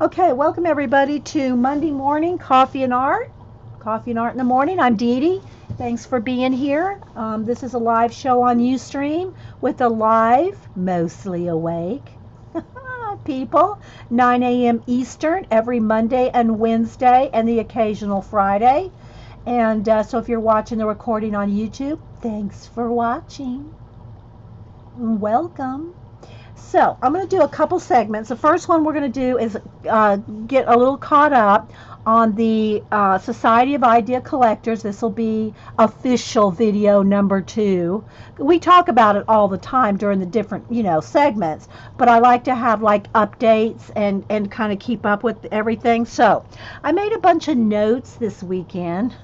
Okay, welcome everybody to Monday morning Coffee and Art. Coffee and Art in the morning. I'm Dee Dee. Thanks for being here. This is a live show on Ustream with a live, mostly awake people, 9 a.m. Eastern every Monday and Wednesday and the occasional Friday. And so if you're watching the recording on YouTube, thanks for watching. Welcome. So I'm going to do a couple segments. The first one we're going to do is get a little caught up on the Society of Idea Collectors. This will be official video number 2. We talk about it all the time during the different, segments, but I like to have like updates and kind of keep up with everything. So I made a bunch of notes this weekend.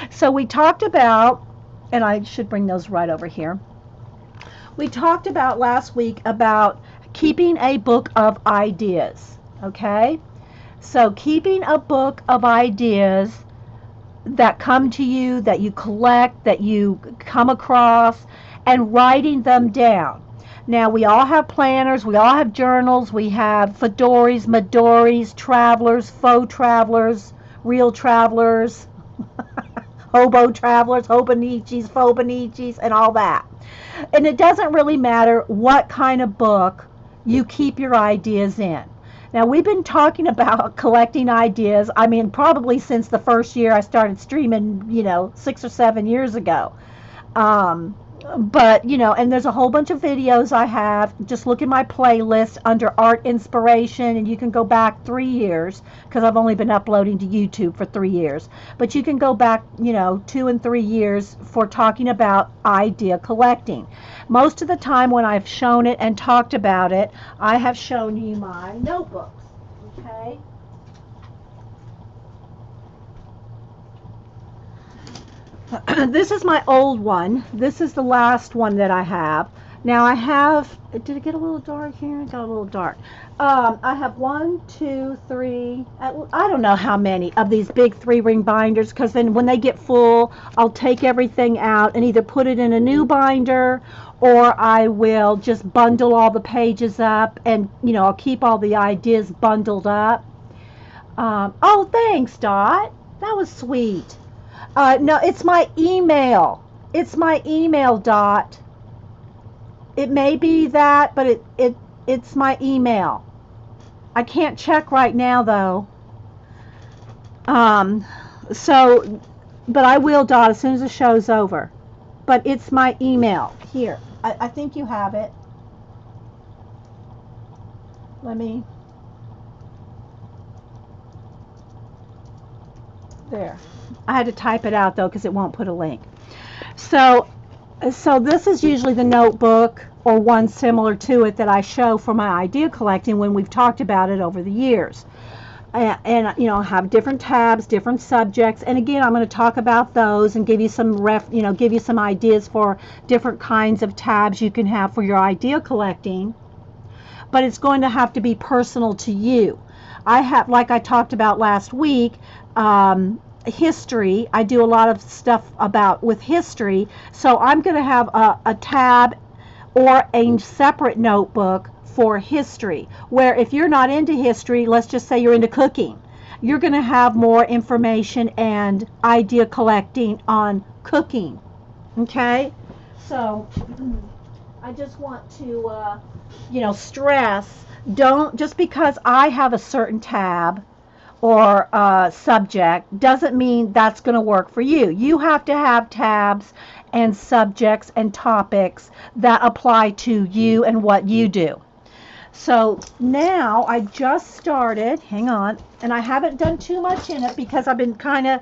So we talked about, and I should bring those right over here. We talked about last week about keeping a book of ideas, okay? So keeping a book of ideas that come to you, that you collect, that you come across, and writing them down. Now, we all have planners, we all have journals, we have Fedoris, Midoris, travelers, faux travelers, real travelers, hobo travelers, hobonichis, phobonichis, and all that. And it doesn't really matter what kind of book you keep your ideas in. Now, we've been talking about collecting ideas, I mean, probably since the first year I started streaming, 6 or 7 years ago. But, and there's a whole bunch of videos I have. Just look at my playlist under Art Inspiration, and you can go back 3 years because I've only been uploading to YouTube for 3 years. But you can go back, 2 and 3 years for talking about idea collecting. Most of the time when I've shown it and talked about it, I have shown you my notebooks. Okay? This is my old one. This is the last one that I have. Now I have, did it get a little dark here? It got a little dark. I have 1, 2, 3, I don't know how many of these big 3-ring binders, because then when they get full, I'll take everything out and either put it in a new binder, or I will just bundle all the pages up and, I'll keep all the ideas bundled up. Oh, thanks, Dot. That was sweet. No, it's my email. It's my email, Dot. It may be that, but it's my email. I can't check right now, though. But I will, Dot, as soon as the show's over. But it's my email. Here, I think you have it. There. I had to type it out though because it won't put a link. So this is usually the notebook or one similar to it that I show for my idea collecting when we've talked about it over the years. And have different tabs, different subjects, and again I'm going to talk about those and give you some give you some ideas for different kinds of tabs you can have for your idea collecting. But it's going to have to be personal to you. I have, like I talked about last week, history. I do a lot of stuff with history, so I'm going to have a tab or a separate notebook for history, where if you're not into history, let's just say you're into cooking, you're going to have more information and idea collecting on cooking. Okay, so I just want to stress, don't, just because I have a certain tab or subject doesn't mean that's going to work for you. You have to have tabs and subjects and topics that apply to you and what you do. So now I just started, hang on, and I haven't done too much in it because I've been kind of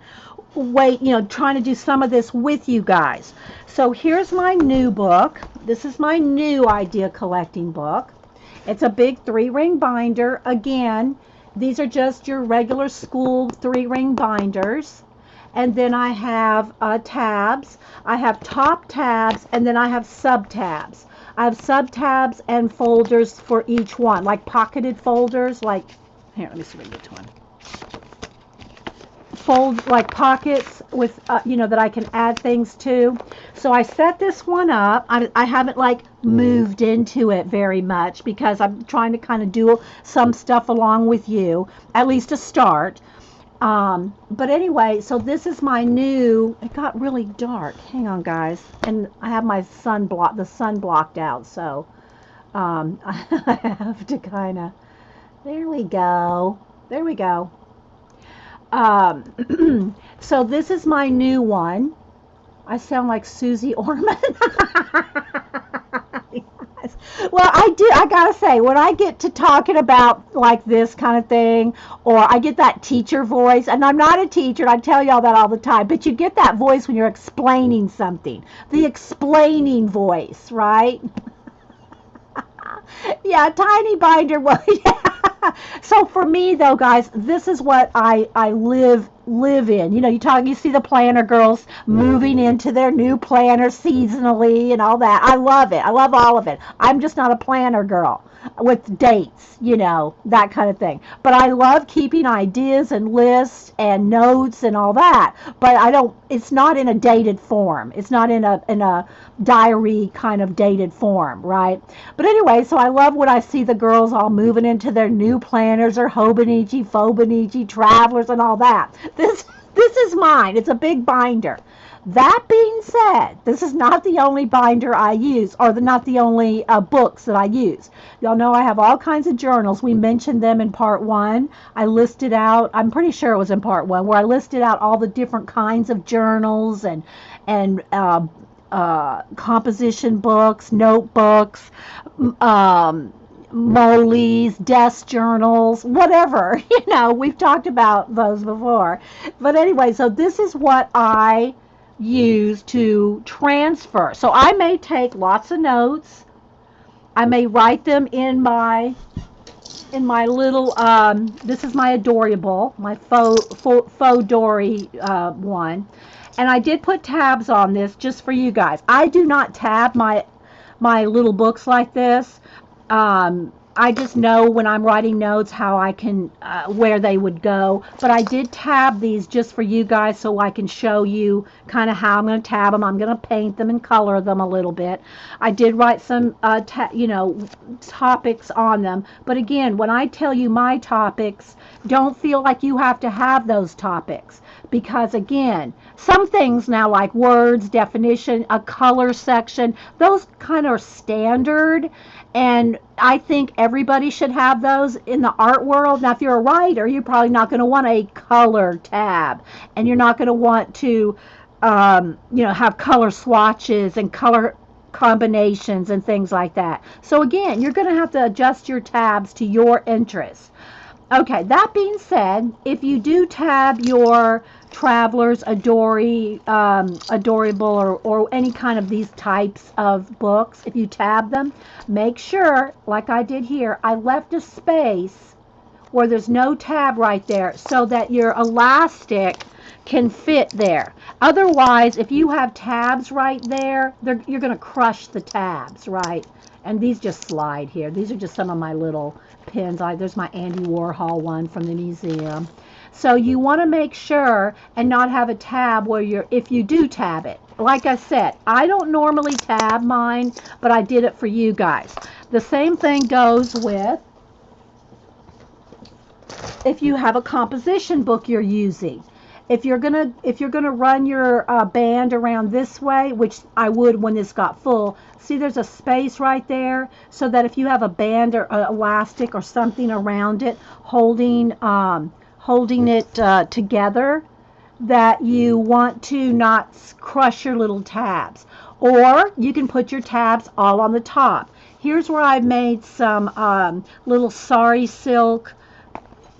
trying to do some of this with you guys. So here's my new book. This is my new idea collecting book. It's a big 3-ring binder. Again, these are just your regular school 3-ring binders. And then I have tabs. I have top tabs, and then I have sub-tabs. I have sub-tabs and folders for each one, like pocketed folders, like, here, let me see if I can get to one. fold, like pockets with, you know, that I can add things to. So I set this one up. I haven't like moved into it very much because I'm trying to kind of do some stuff along with you, at least to start. But anyway, so this is my new, it got really dark. Hang on, guys. And I have my the sun blocked out. So, I have to kind of, there we go. There we go. So this is my new one. I sound like Susie Orman. Yes. Well, I do. I gotta say, when I get to talking about like this kind of thing, or I get that teacher voice, and I'm not a teacher, and I tell y'all that all the time, but you get that voice when you're explaining something. The explaining voice, right? Yeah, tiny binder. Well, yeah. So for me though, guys, this is what I live in. You know, you see the planner girls moving into their new planner seasonally and all that. I love it. I love all of it. I'm just not a planner girl with dates, you know, that kind of thing. But I love keeping ideas and lists and notes and all that. But I don't, it's not in a dated form. It's not in a diary kind of dated form, right? But anyway, so I love when I see the girls all moving into their new planners or Hobonichi, Fobonichi, Travelers and all that. This is mine. It's a big binder. That being said, this is not the only binder I use, or not the only books that I use. Y'all know I have all kinds of journals. We mentioned them in part one. I listed out, I'm pretty sure it was in part one, where I listed out all the different kinds of journals and composition books, notebooks, Molly's, desk journals, whatever. You know, we've talked about those before. But anyway, so this is what I use to transfer. So I may take lots of notes. I may write them in my little, this is my adorable, my faux dory one. And I did put tabs on this just for you guys. I do not tab my little books like this. I just know when I'm writing notes how I can, where they would go. But I did tab these just for you guys so I can show you kind of how I'm going to tab them. I'm going to paint them and color them a little bit. I did write some, you know, topics on them. But again, when I tell you my topics, don't feel like you have to have those topics. Because again, some things now like words, definition, a color section, those kind of are standard. And I think everybody should have those in the art world. Now, if you're a writer, you're probably not going to want a color tab. And you're not going to want to, you know, have color swatches and color combinations and things like that. So again, you're going to have to adjust your tabs to your interests. Okay, that being said, if you do tab your Travelers, Adorable, or any kind of these types of books, if you tab them, make sure, like I did here, I left a space where there's no tab right there so that your elastic can fit there. Otherwise, if you have tabs right there, you're going to crush the tabs, right? And these just slide here. These are just some of my little pins. There's my Andy Warhol one from the museum. So you want to make sure and not have a tab where if you do tab it. Like I said, I don't normally tab mine, but I did it for you guys. The same thing goes with if you have a composition book you're using. If you're gonna run your band around this way, which I would when this got full, see there's a space right there, so that if you have a band or elastic or something around it holding it together, that you want to not crush your little tabs. Or you can put your tabs all on the top. Here's where I've made some little sari silk.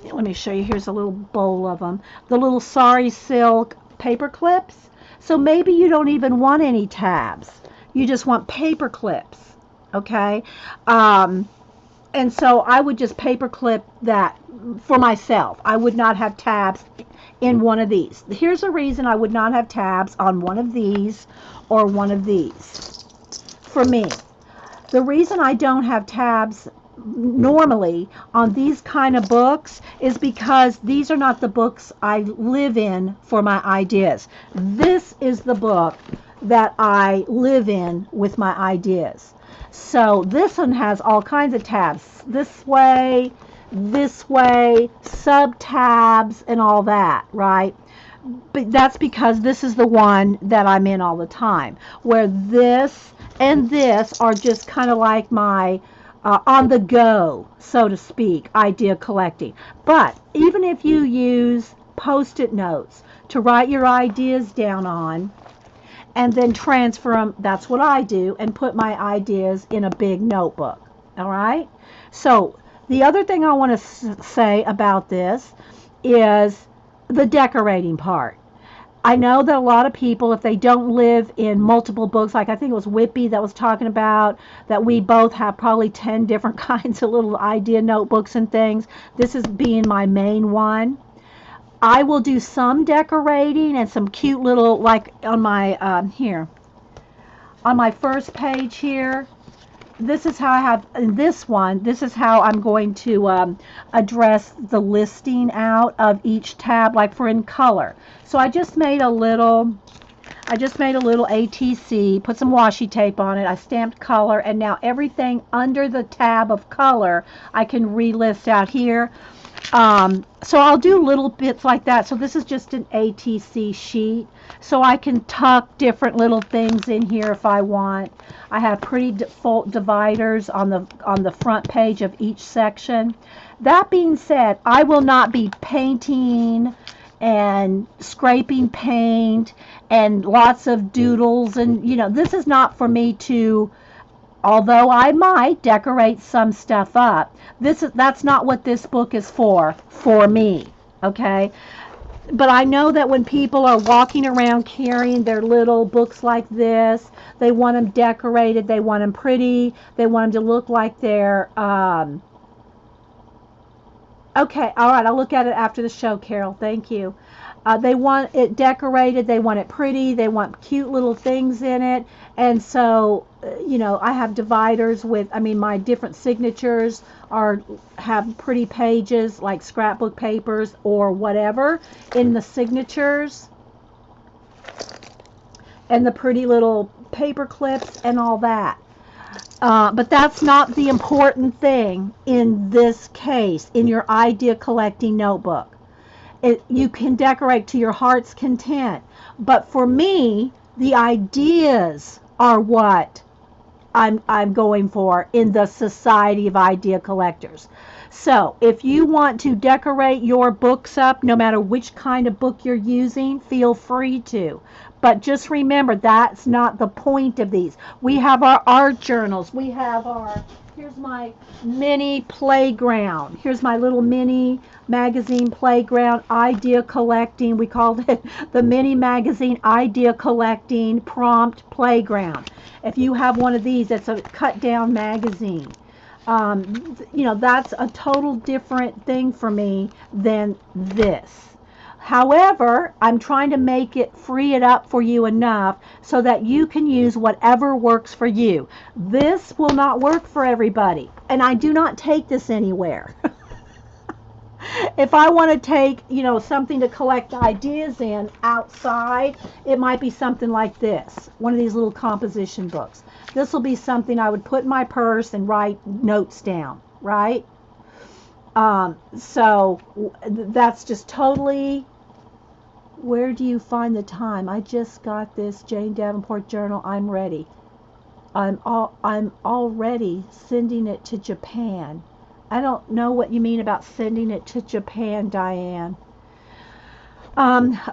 Let me show you. Here's a little bowl of them. The little sari silk paper clips. So maybe you don't even want any tabs. You just want paper clips. Okay? And so I would just paper clip that for myself. I would not have tabs in one of these. Here's a reason I would not have tabs on one of these or one of these. For me. The reason I don't have tabs normally on these kind of books is because these are not the books I live in for my ideas. This is the book that I live in with my ideas. So this one has all kinds of tabs. This way, sub tabs, and all that, right? But that's because this is the one that I'm in all the time, where this and this are just kind of like my on the go, so to speak, idea collecting. But even if you use post-it notes to write your ideas down on and then transfer them, that's what I do, and put my ideas in a big notebook. All right? So the other thing I want to say about this is the decorating part. I know that a lot of people, if they don't live in multiple books, like I think it was Whippy that was talking about, that we both have probably 10 different kinds of little idea notebooks and things. This is being my main one. I will do some decorating and some cute little, like on my, here, on my first page here, this is how I have, in this one, this is how I'm going to address the listing out of each tab, like for in color. So I just made a little ATC, put some washi tape on it, I stamped color, and now everything under the tab of color I can relist out here. So I'll do little bits like that. So this is just an ATC sheet. So I can tuck different little things in here if I want. I have pretty default dividers on the front page of each section. That being said, I will not be painting and scraping paint and lots of doodles, and this is not for me to, although I might decorate some stuff up. That's not what this book is for me, okay? But I know that when people are walking around carrying their little books like this, they want them decorated, they want them pretty, they want them to look like they're okay, all right, I'll look at it after the show, Carol. Thank you. They want it decorated, they want it pretty, they want cute little things in it. And so, I have dividers with, my different signatures have pretty pages like scrapbook papers or whatever in the signatures, and the pretty little paper clips and all that. But that's not the important thing in this case, in your idea collecting notebook. You can decorate to your heart's content. But for me, the ideas are what I'm going for in the Society of Idea Collectors. So if you want to decorate your books up, no matter which kind of book you're using, feel free to. But just remember, that's not the point of these. We have our art journals. We have here's my mini playground. Here's my little mini magazine playground, idea collecting. We called it the mini magazine idea collecting prompt playground. If you have one of these, it's a cut down magazine. That's a total different thing for me than this. However, I'm trying to free it up for you enough so that you can use whatever works for you. This will not work for everybody, and I do not take this anywhere. If I want to take, something to collect ideas in outside, it might be something like this, one of these little composition books. This will be something I would put in my purse and write notes down, right? So that's just totally, where do you find the time? I just got this Jane Davenport journal. I'm ready. I'm already sending it to Japan. I don't know what you mean about sending it to Japan, Diane.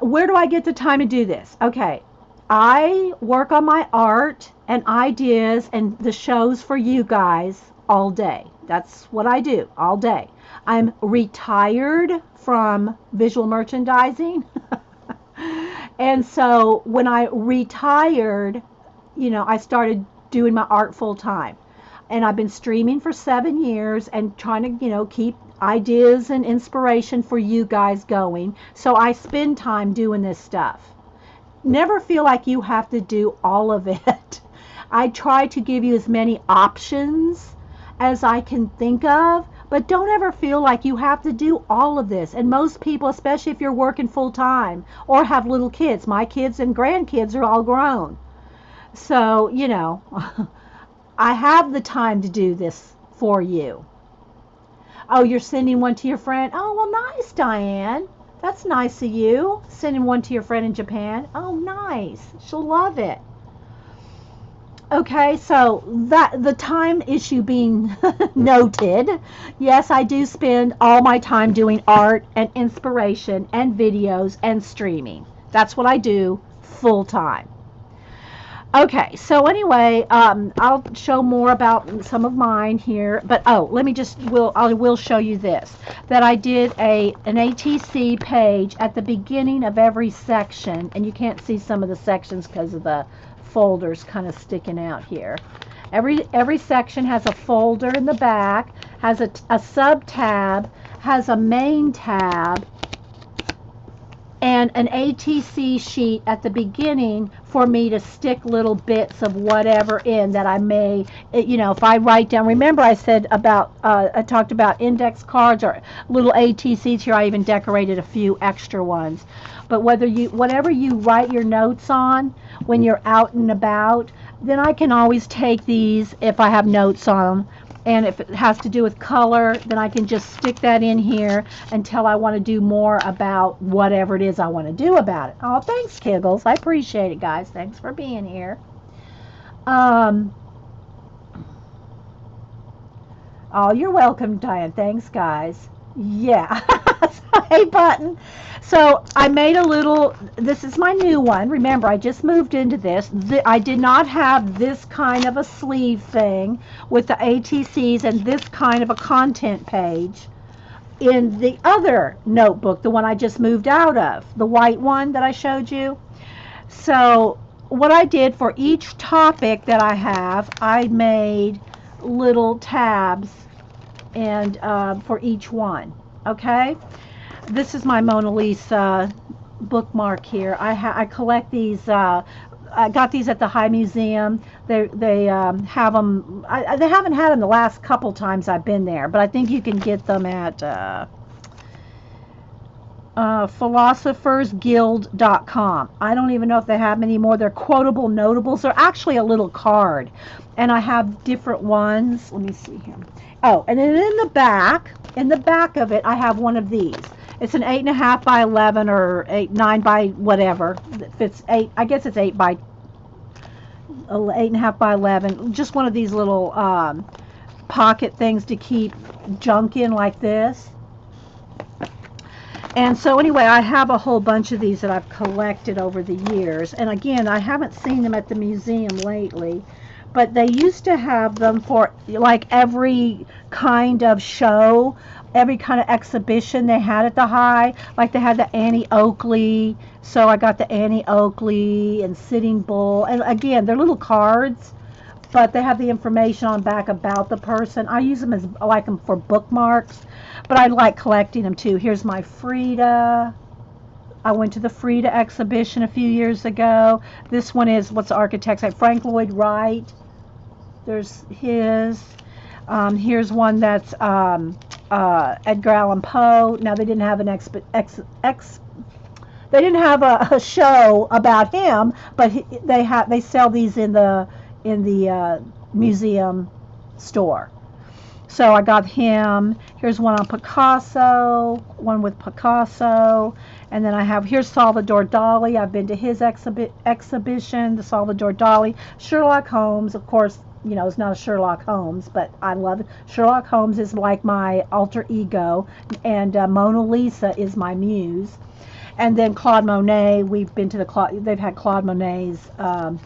Where do I get the time to do this? Okay, I work on my art and ideas and the shows for you guys all day. That's what I do all day. I'm retired from visual merchandising. And so when I retired, I started doing my art full time. And I've been streaming for 7 years and trying to, keep ideas and inspiration for you guys going. So I spend time doing this stuff. Never feel like you have to do all of it. I try to give you as many options as I can think of. But don't ever feel like you have to do all of this. And most people, especially if you're working full time or have little kids, my kids and grandkids are all grown. So, I have the time to do this for you. Oh, you're sending one to your friend? Oh, well, nice, Diane. That's nice of you. Sending one to your friend in Japan. Oh, nice. She'll love it. Okay, so that the time issue being noted, yes, I do spend all my time doing art and inspiration and videos and streaming. That's what I do full time. Okay, so anyway, I'll show more about some of mine here, but oh, let me just I will show you this, that I did an ATC page at the beginning of every section, and you can't see some of the sections because of the folders kind of sticking out here. Every section has a folder in the back, has a sub tab, has a main tab, and an ATC sheet at the beginning for me to stick little bits of whatever in that I may, if I write down, remember I said about, I talked about index cards or little ATCs here, I even decorated a few extra ones. But whatever you write your notes on when you're out and about, then I can always take these if I have notes on them. And if it has to do with color, then I can just stick that in here until I want to do more about whatever it is I want to do about it. Oh, thanks, Kiggles. I appreciate it, guys. Thanks for being here. Oh, you're welcome, Diane. Thanks, guys. Yeah. Hey, Button. So I made a little, this is my new one. Remember, I just moved into this. I did not have this kind of a sleeve thing with the ATCs and this kind of a content page in the other notebook, the one I just moved out of, the white one that I showed you. So what I did for each topic that I have, I made little tabs and for each one. Okay, this is my Mona Lisa bookmark here. I collect these. I got these at the High Museum. They have them. They haven't had them the last couple times I've been there, but I think you can get them at philosophersguild.com. I don't even know if they have them anymore. They're quotable notables. They're actually a little card, and I have different ones. Let me see here. Oh, and then in the back of it, I have one of these. It's an 8.5 by 11 or 9 by whatever. It fits 8. I guess it's 8.5 by 11. Just one of these little pocket things to keep junk in like this. And so anyway, I have a whole bunch of these that I've collected over the years. And again, I haven't seen them at the museum lately. But they used to have them for like every kind of show, every kind of exhibition they had at the High. Like they had the Annie Oakley, so I got the Annie Oakley and Sitting Bull. And again, they're little cards, but they have the information on back about the person. I use them as, I like them for bookmarks, but I like collecting them too. Here's my Frida. I went to the Frida exhibition a few years ago. This one is, what's the architect's name? Frank Lloyd Wright. There's his. Here's one that's Edgar Allan Poe. Now they didn't have an they didn't have a show about him, but they sell these in the museum store. So I got him. Here's one on Picasso, one with Picasso. And then I have, here's Salvador Dali. I've been to his exhibition, the Salvador Dali. Sherlock Holmes, of course, it's not a Sherlock Holmes, but I love it. Sherlock Holmes is like my alter ego, and Mona Lisa is my muse. And then Claude Monet, we've been to they've had Claude Monet's, a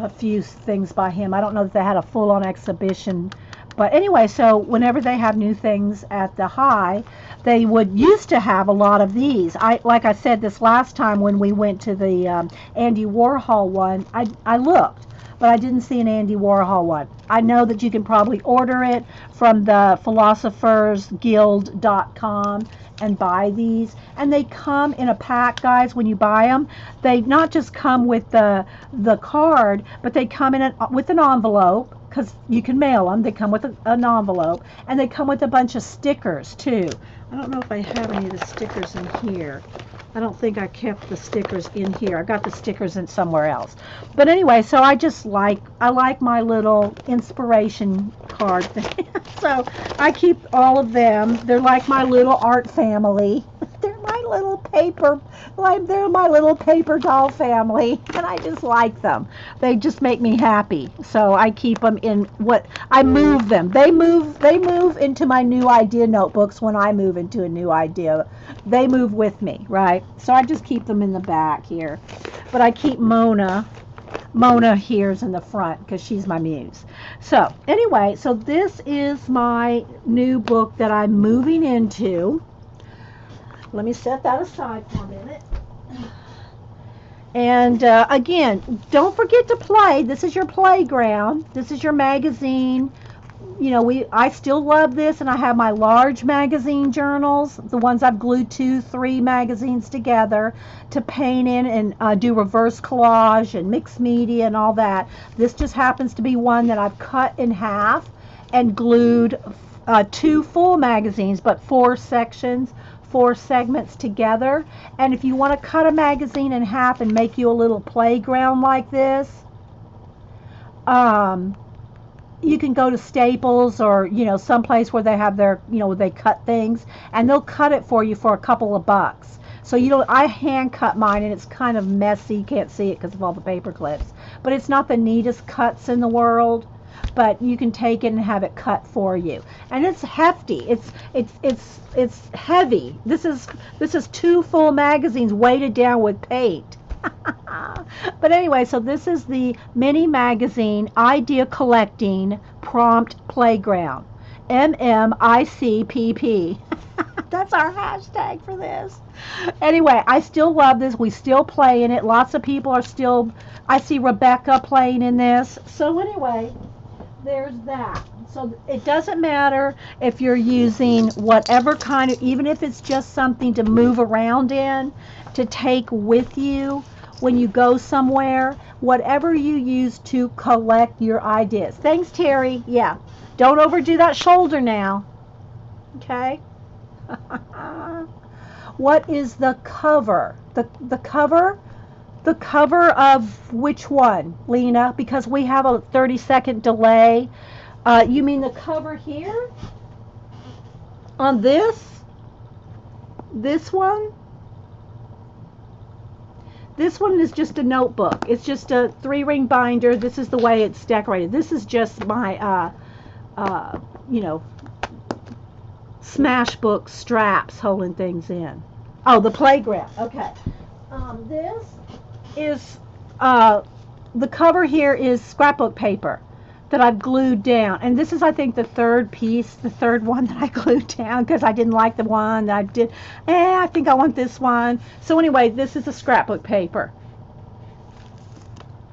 few things by him. I don't know that they had a full-on exhibition. But anyway, so whenever they have new things at the High, they would used to have a lot of these. Like I said, this last time when we went to the Andy Warhol one, I looked. but I didn't see an Andy Warhol one. I know that you can probably order it from the philosophersguild.com and buy these, and they come in a pack, guys. When you buy them, they not just come with the card, but they come in with an envelope, because you can mail them. They come with an envelope, and they come with a bunch of stickers too. I don't know if I have any of the stickers in here. I don't think I kept the stickers in here. I got the stickers in somewhere else. But anyway, so I like my little inspiration card thing. So I keep all of them. They're like my little art family. They're my little they're my little paper doll family, and I just like them. They just make me happy. So I keep them in I move them. They move into my new idea notebooks when I move into a new idea. They move with me, right? So I just keep them in the back here. But I keep Mona here's in the front because she's my muse. So anyway, so this is my new book that I'm moving into. Let me set that aside for a minute. And again, don't forget to play. This is your playground. This is your magazine. You know, I still love this, and I have my large magazine journals, the ones I've glued 2-3 magazines together to paint in and do reverse collage and mixed media and all that. This just happens to be one that I've cut in half and glued 2 full magazines, but 4 sections, 4 segments together. And if you want to cut a magazine in half and make you a little playground like this, you can go to Staples or, you know, someplace where they have their, you know, they cut things, and they'll cut it for you for a couple of bucks. So I hand cut mine, and it's kind of messy. You can't see it because of all the paper clips, but it's not the neatest cuts in the world. But you can take it and have it cut for you, and it's hefty. It's heavy. This is 2 full magazines weighted down with paint. But anyway, so this is the mini magazine idea collecting prompt playground, MMICPP. That's our hashtag for this. Anyway, I still love this. We still play in it. Lots of people are still, I see Rebecca playing in this. So anyway, there's that. So it doesn't matter if you're using whatever kind of, even if it's just something to move around in, to take with you when you go somewhere, whatever you use to collect your ideas. Thanks, Terry. Yeah, don't overdo that shoulder now. Okay. What is the cover? The cover? The cover of which one, Lena? Because we have a 30-second delay. You mean the cover here? On this? This one? This one is just a notebook. It's just a 3-ring binder. This is the way it's decorated. This is just my, you know, smash book straps holding things in. Oh, the playground. Okay. This is, the cover here is scrapbook paper that I've glued down. And this is, I think, the third one that I glued down because I didn't like the one that I did. I think I want this one. So anyway, this is a scrapbook paper.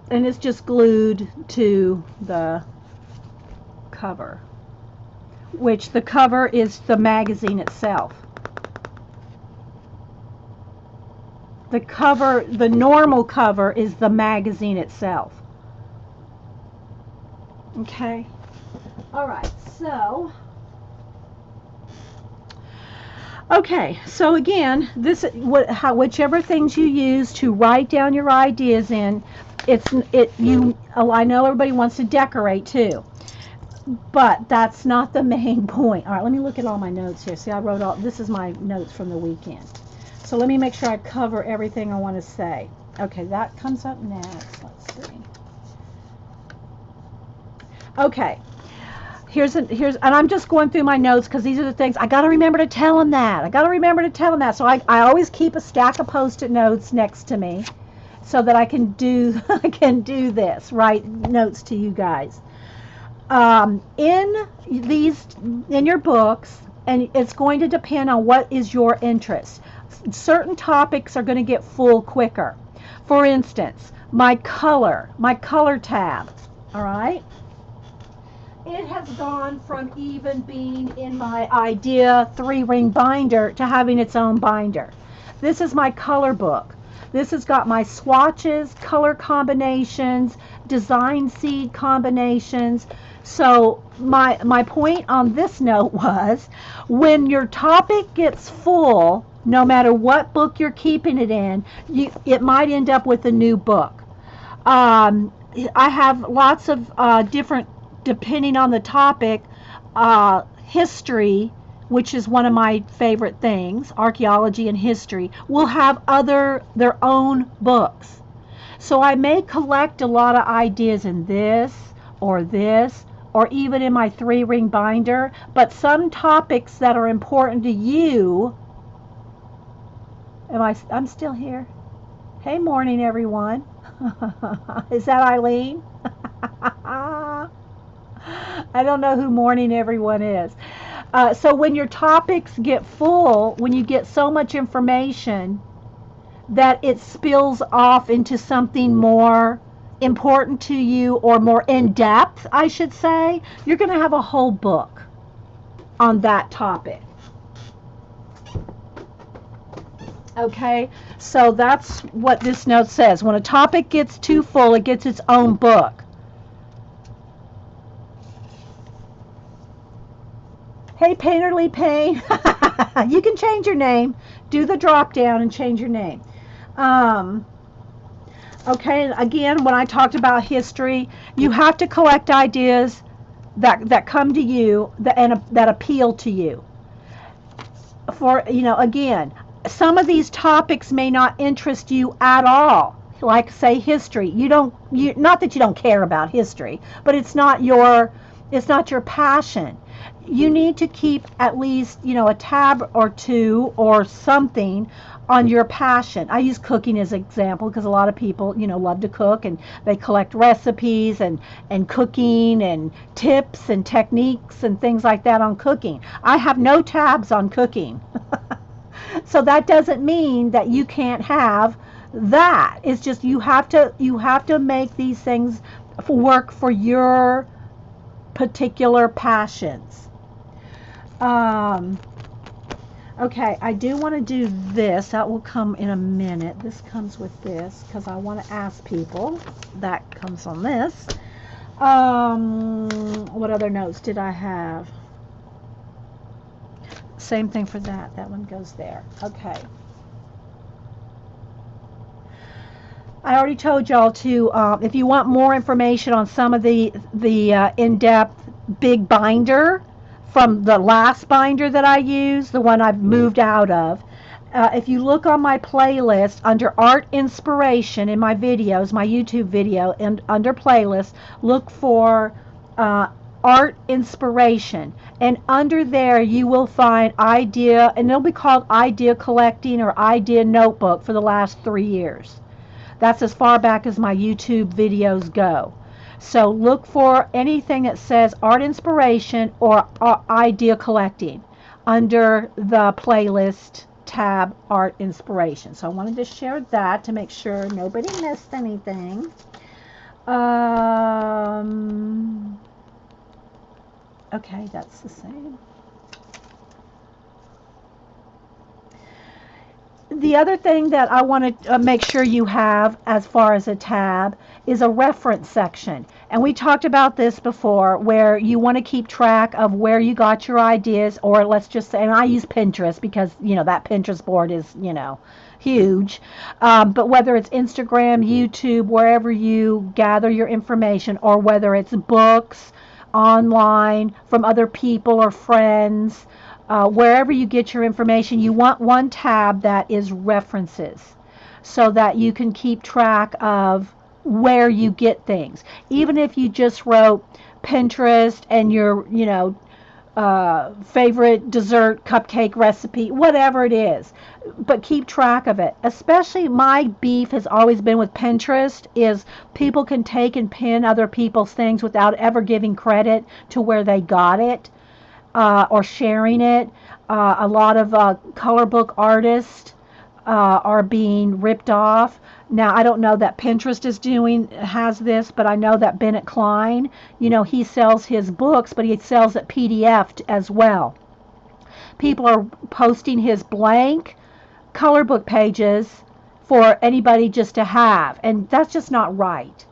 And it's just glued to the cover, which the cover is the magazine itself. The cover, the normal cover, is the magazine itself. Okay. All right. So, okay. So again, whichever things you use to write down your ideas in, I know everybody wants to decorate too, but that's not the main point. All right. Let me look at all my notes here. See, I wrote this is my notes from the weekend. So let me make sure I cover everything I want to say. Okay, that comes up next. Let's see. Okay, and I'm just going through my notes because these are the things I got to remember to tell them that. So I always keep a stack of Post-it notes next to me so that I can do this, write notes to you guys. In your books, and it's going to depend on what is your interest. Certain topics are going to get full quicker. For instance, my color tab. All right. It has gone from even being in my idea 3-ring binder to having its own binder. This is my color book. This has got my swatches, color combinations, design seed combinations. So my point on this note was, when your topic gets full, no matter what book you're keeping it in, it might end up with a new book. Um, I have lots of different, depending on the topic, history, which is one of my favorite things, archaeology and history, will have their own books. So I may collect a lot of ideas in this, or even in my 3-ring binder, but some topics that are important to you, I'm still here. Hey, morning, everyone. Is that Eileen? I don't know who morning everyone is. So when your topics get full, when you get so much information that it spills off into something more important to you, or more in depth, I should say, you're going to have a whole book on that topic. Okay, so that's what this note says. When a topic gets too full, it gets its own book. Hey, Painterly Payne, you can change your name. Do the drop down and change your name. Okay, again, when I talked about history, you have to collect ideas that come to you that appeal to you. For, again, some of these topics may not interest you at all. Like, say, history. Not that you don't care about history, but it's not your passion. You need to keep at least, a tab or two or something on your passion. I use cooking as an example because a lot of people, love to cook, and they collect recipes and cooking and tips and techniques and things like that on cooking. I have no tabs on cooking. So that doesn't mean that you can't have that. It's just you have to make these things work for your particular passions. Okay, I do want to do this. That will come in a minute. This comes with this because I want to ask people. That comes on this. What other notes did I have? Same thing for that. That one goes there. Okay. I already told y'all to, if you want more information on some of the in-depth big binder from the last binder that I used, the one I've moved out of, if you look on my playlist under Art Inspiration in my videos, my YouTube video, and under playlist, look for Art Inspiration, and under there you will find idea, and it'll be called Idea Collecting or Idea Notebook for the last 3 years. That's as far back as my YouTube videos go. So look for anything that says Art Inspiration or Idea Collecting under the playlist tab Art Inspiration. So I wanted to share that to make sure nobody missed anything. Okay, that's the same. The other thing that I want to make sure you have as far as a tab is a reference section. And we talked about this before, where you want to keep track of where you got your ideas, or let's just say, and I use Pinterest because, that Pinterest board is, huge. But whether it's Instagram, YouTube, wherever you gather your information, or whether it's books, online, from other people or friends, wherever you get your information, you want one tab that is references so that you can keep track of where you get things. Even if you just wrote Pinterest and your, favorite dessert cupcake recipe, whatever it is, but keep track of it. Especially my beef has always been with Pinterest is people can take and pin other people's things without ever giving credit to where they got it. Or sharing it. A lot of color book artists are being ripped off. Now, I don't know that Pinterest has this, but I know that Bennett Klein, he sells his books, but he sells it PDF'd as well. People are posting his blank color book pages for anybody just to have, and that's just not right.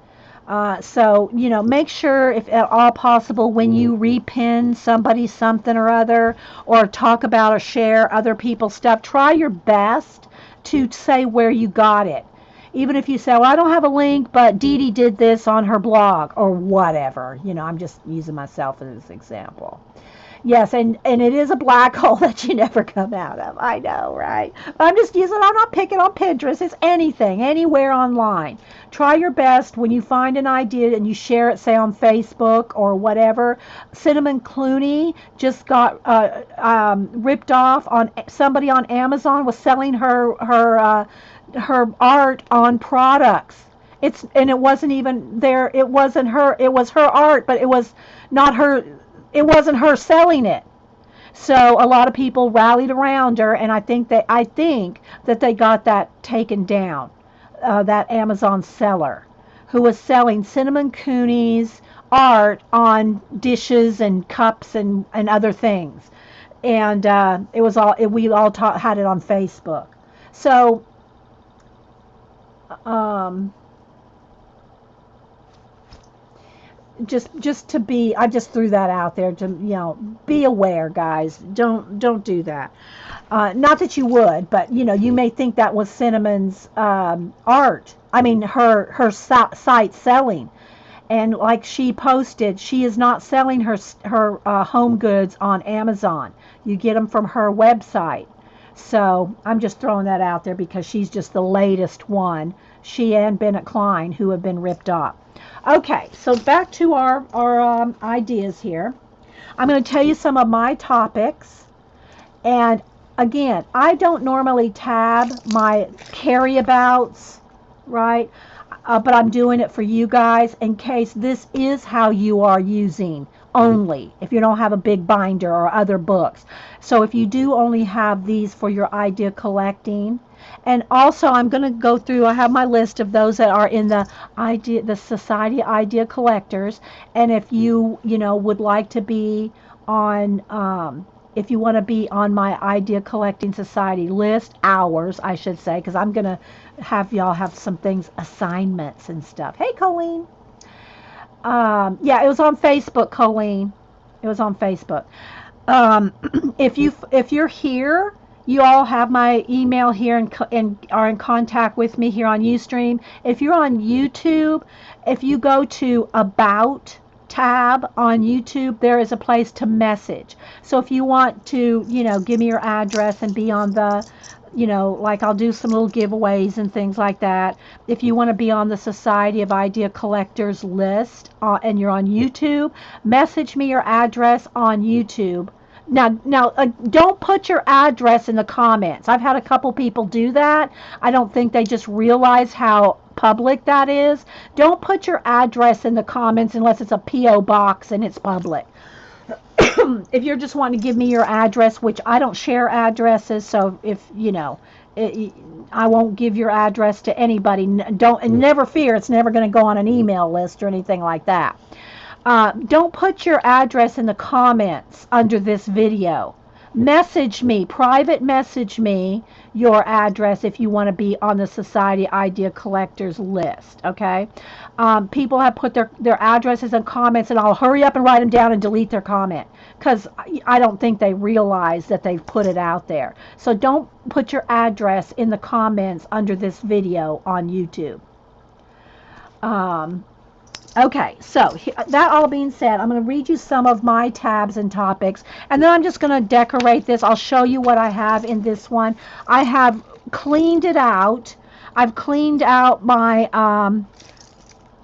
So, make sure, if at all possible, when you repin somebody something or other, or talk about or share other people's stuff, try your best to say where you got it. Even if you say, well, I don't have a link, but Dee Dee did this on her blog or whatever. I'm just using myself as an example. Yes, and it is a black hole that you never come out of. I know, right? I'm just using, I'm not picking on Pinterest. It's anything, anywhere online. Try your best when you find an idea and you share it, say on Facebook or whatever. Cinnamon Clooney just got ripped off on somebody on Amazon was selling her art on products. It wasn't even there. It wasn't her. It was her art, but it was not her. It wasn't her selling it. So a lot of people rallied around her, and I think that they got that taken down. That Amazon seller who was selling Cinnamon Cooney's art on dishes and cups and other things, and it was all we all had it on Facebook. So um, just to be, I just threw that out there to be aware, guys. Don't do that. Not that you would, but you may think that was Cinnamon's art. I mean, her site selling, and like she posted, she is not selling her home goods on Amazon. You get them from her website. So I'm just throwing that out there because she's just the latest one. She and Bennett Klein, who have been ripped off. Okay, so back to our ideas here. I'm going to tell you some of my topics. And again, I don't normally tab my carryabouts, right? But I'm doing it for you guys in case this is how you are using only, if you don't have a big binder or other books. So if you do only have these for your idea collecting, and also I'm going to go through, I have my list of those that are in the Society of Idea Collectors, and if would like to be on, if you want to be on my Idea Collecting Society list, hours, I should say, because I'm going to have y'all have some things, assignments and stuff. Hey, Colleen. Yeah, it was on Facebook, Colleen. It was on Facebook. Um, if you're here, you all have my email here and are in contact with me here on Ustream. If you're on YouTube, if you go to About tab on YouTube, there is a place to message. So if you want to, give me your address and be on the, like I'll do some little giveaways and things like that. If you want to be on the Society of Idea Collectors list and you're on YouTube, message me your address on YouTube. Now, don't put your address in the comments. I've had a couple people do that. I don't think they just realize how public that is. Don't put your address in the comments unless it's a P.O. box and it's public. If you're just wanting to give me your address, which I don't share addresses, so if I won't give your address to anybody. And never fear, it's never going to go on an email list or anything like that. Don't put your address in the comments under this video. Message me, private message me your address if you want to be on the Society Idea Collectors list, okay? People have put their addresses in comments, and I'll hurry up and write them down and delete their comment because I don't think they realize that they've put it out there. So don't put your address in the comments under this video on YouTube. Okay, so that all being said, I'm going to read you some of my tabs and topics, and then I'm just going to decorate this. I'll show you what I have in this one. I have cleaned it out. I've cleaned out my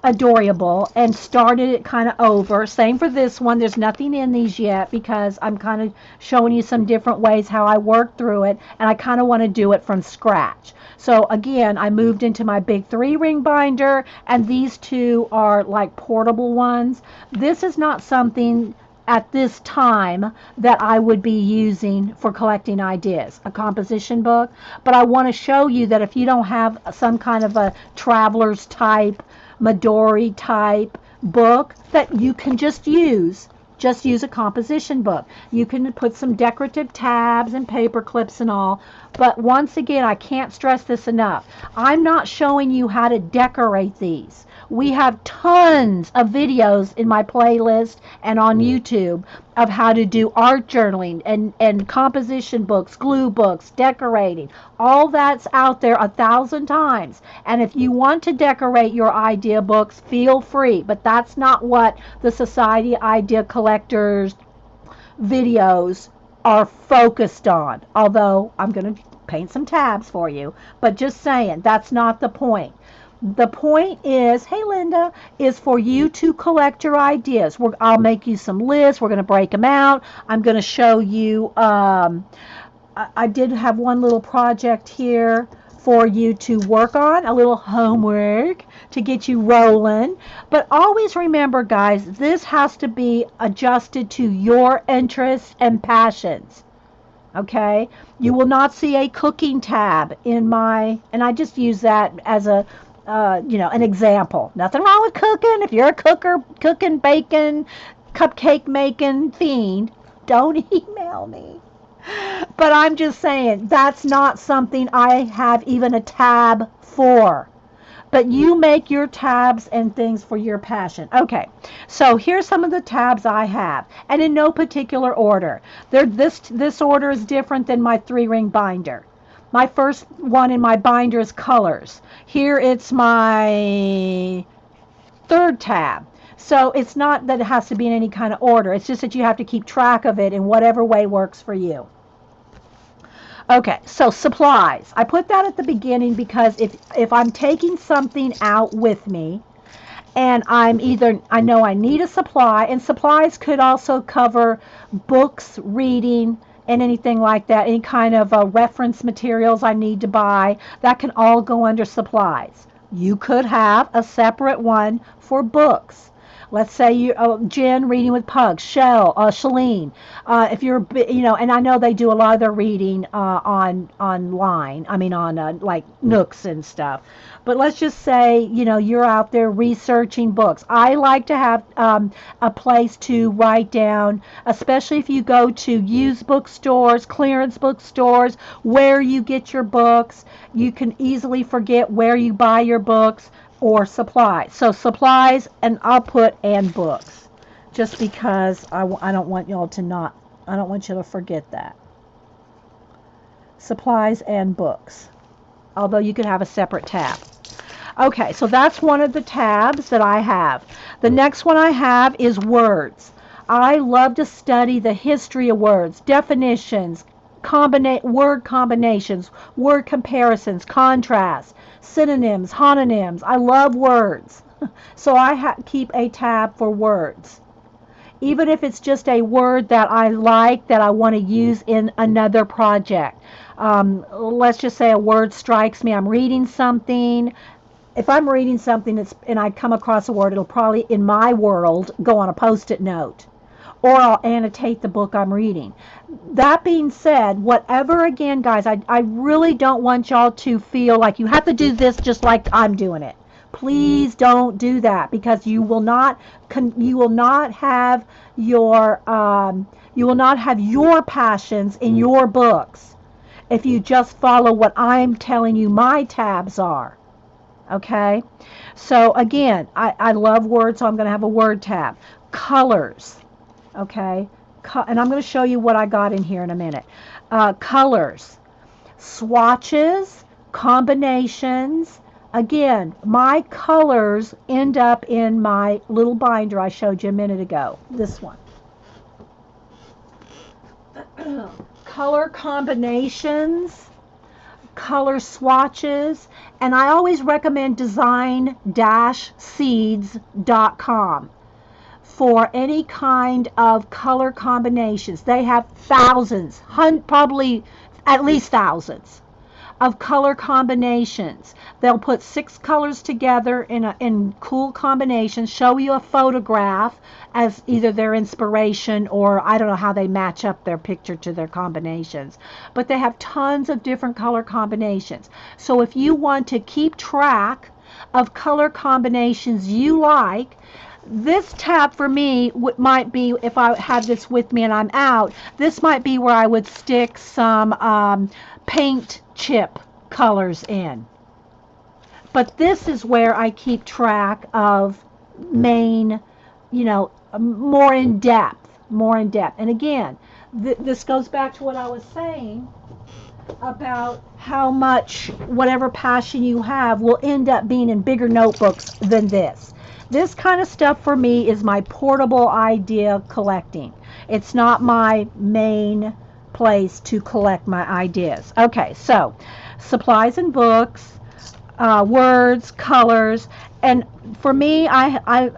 Adorable and started it kind of over. Same for this one. There's nothing in these yet because I'm kind of showing you some different ways how I work through it, and I kind of want to do it from scratch. So again, I moved into my big 3-ring binder, and these two are like portable ones. This is not something at this time that I would be using for collecting ideas, a composition book. But I want to show you that if you don't have some kind of a traveler's type, Midori type book, that you can just use a composition book. You can put some decorative tabs and paper clips and all. But once again, I can't stress this enough. I'm not showing you how to decorate these. We have tons of videos in my playlist and on YouTube of how to do art journaling and composition books, glue books, decorating. All that's out there 1,000 times. And if you want to decorate your idea books, feel free. But that's not what the Society Idea Collectors videos are focused on. Although I'm going to paint some tabs for you. But just saying, that's not the point. The point is, hey Linda, is for you to collect your ideas. I'll make you some lists. We're going to break them out. I'm going to show you, I did have one little project here for you to work on, a little homework to get you rolling. But always remember, guys, this has to be adjusted to your interests and passions. Okay, you will not see a cooking tab in my, and I just use that as a an example. Nothing wrong with cooking. If you're a cooker, cooking, baking, cupcake making fiend, don't email me. But I'm just saying that's not something I have even a tab for. But you make your tabs and things for your passion. Okay, so here's some of the tabs I have, and in no particular order. This order is different than my 3-ring binder. My first one in my binder is colors. Here it's my third tab. So it's not that it has to be in any kind of order. It's just that you have to keep track of it in whatever way works for you. Okay, so supplies. I put that at the beginning because if I'm taking something out with me and I know I need a supply, and supplies could also cover books, reading, and anything like that, any kind of reference materials I need to buy, that can all go under supplies. You could have a separate one for books. Let's say you, Jen reading with Pugs, Shalene. If you're, and I know they do a lot of their reading online. I mean, on like Nooks and stuff. But let's just say, you're out there researching books. I like to have a place to write down, especially if you go to used bookstores, clearance bookstores, where you get your books. You can easily forget where you buy your books, or supplies. So supplies, and I'll put and books, just because I don't want y'all to not, I don't want you to forget that. Supplies and books, although you could have a separate tab. Okay, so that's one of the tabs that I have. The next one I have is words. I love to study the history of words, definitions, word combinations, word comparisons, contrasts, synonyms, homonyms. I love words. So I keep a tab for words. Even if it's just a word that I like, that I want to use in another project. Let's just say a word strikes me. I'm reading something. If I'm reading something and I come across a word, it'll probably, in my world, go on a post-it note. Or I'll annotate the book I'm reading. That being said, whatever, again, guys, I really don't want y'all to feel like you have to do this just like I'm doing it. Please don't do that, because you will not have your passions in your books if you just follow what I'm telling you my tabs are. Okay? So again, I love words, so I'm going to have a word tab. Colors. Okay, and I'm going to show you what I got in here in a minute. Colors, swatches, combinations. Again, my colors end up in my little binder I showed you a minute ago. This one. Color combinations, color swatches, and I always recommend design-seeds.com. For any kind of color combinations. They have thousands, probably at least thousands. of color combinations. They'll put 6 colors together in cool combinations, show you a photograph as either their inspiration, or I don't know how they match up their picture to their combinations. But they have tons of different color combinations. So if you want to keep track of color combinations you like, this tab for me might be, if I have this with me and I'm out, this might be where I would stick some paint chip colors in. But this is where I keep track of main, more in depth, more in depth. And again, this goes back to what I was saying about how much whatever passion you have will end up being in bigger notebooks than this. This kind of stuff for me is my portable idea collecting. It's not my main place to collect my ideas. Okay, so supplies and books, words, colors, and for me,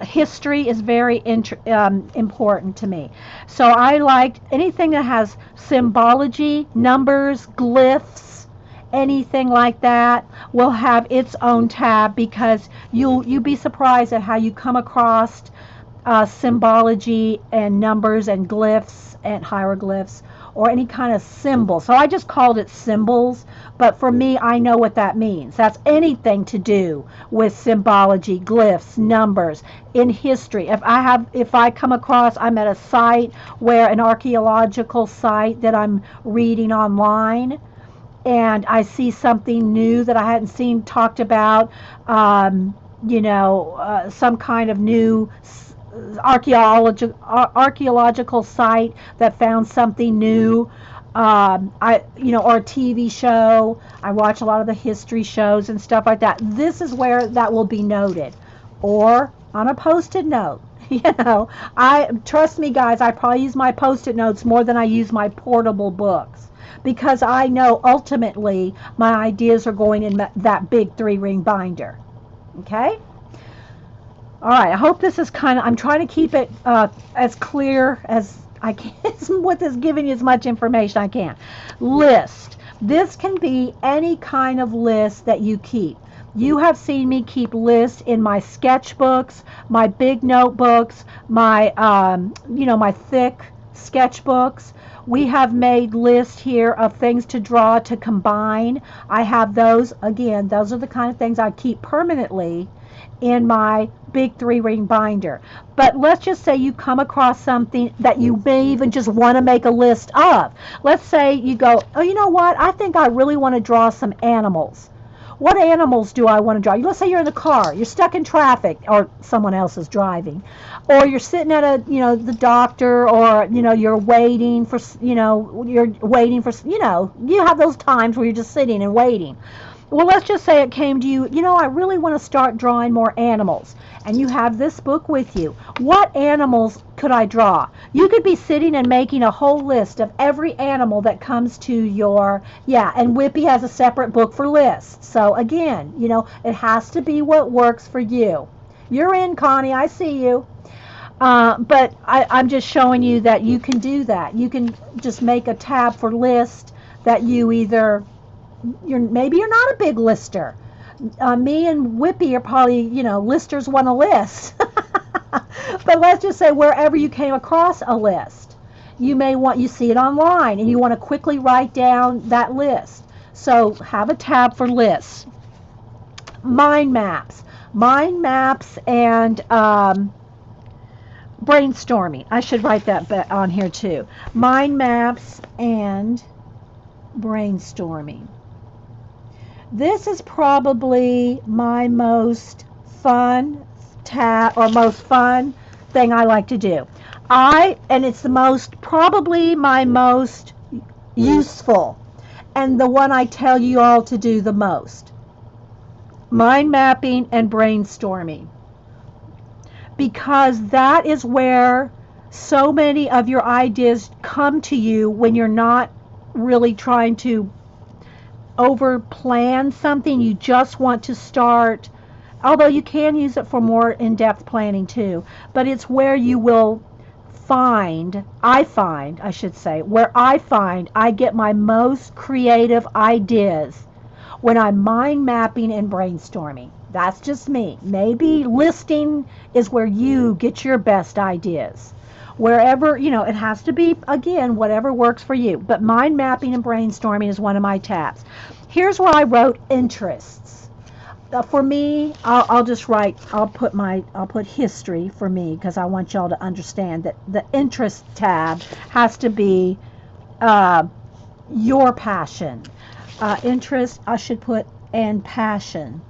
history is very important to me. So I like anything that has symbology, numbers, glyphs, anything like that will have its own tab, because you'll be surprised at how you come across symbology and numbers and glyphs and hieroglyphs or any kind of symbol. So I just called it symbols, but for me, I know what that means. That's anything to do with symbology, glyphs, numbers in history. If I come across, I'm at a site where an archaeological site that I'm reading online, and I see something new that I hadn't seen talked about, some kind of new archaeological site that found something new, or a TV show. I watch a lot of the history shows and stuff like that. This is where that will be noted, or on a post-it note. I trust me, guys. I probably use my post-it notes more than I use my portable books, because I know ultimately my ideas are going in that big 3-ring binder. Okay. All right, I hope this is I'm trying to keep it as clear as I can with this, giving you as much information I can. List. This can be any kind of list that you keep. You have seen me keep lists in my sketchbooks, my big notebooks, my, my thick sketchbooks. We have made lists here of things to draw, to combine. I have those. Again, those are the kind of things I keep permanently in my big 3-ring binder. But let's just say you come across something that you may even just want to make a list of. Let's say you go, oh, you know what? I think I really want to draw some animals. What animals do I want to draw? Let's say you're in the car, you're stuck in traffic, or someone else is driving, or you're sitting at the doctor, or you're waiting for you have those times where you're just sitting and waiting. Well, let's just say it came to you, I really want to start drawing more animals, and you have this book with you. What animals could I draw? You could be sitting and making a whole list of every animal that comes to your, and Whippy has a separate book for lists. So again, it has to be what works for you. You're in, Connie, I see you. But I'm just showing you that you can do that. You can just make a tab for list that you either... maybe you're not a big lister. Me and Whippy are probably, listers want a list. But let's just say wherever you came across a list, you see it online and you want to quickly write down that list. So have a tab for lists. Mind maps. Mind maps and brainstorming. I should write that on here too. Mind maps and brainstorming. This is probably my most fun most fun thing I like to do. And it's probably my most useful, and the one I tell you all to do the most. Mind mapping and brainstorming. Because that is where so many of your ideas come to you when you're not really trying to over plan something. You just want to start, although you can use it for more in-depth planning too, but it's where you will find I get my most creative ideas when I'm mind mapping and brainstorming. That's just me. Maybe listing is where you get your best ideas. Wherever, it has to be, again, whatever works for you. But mind mapping and brainstorming is one of my tabs. Here's where I wrote interests. For me, I'll just write, I'll put history for me because I want y'all to understand that the interest tab has to be uh, your passion. Interest, I should put, and passions,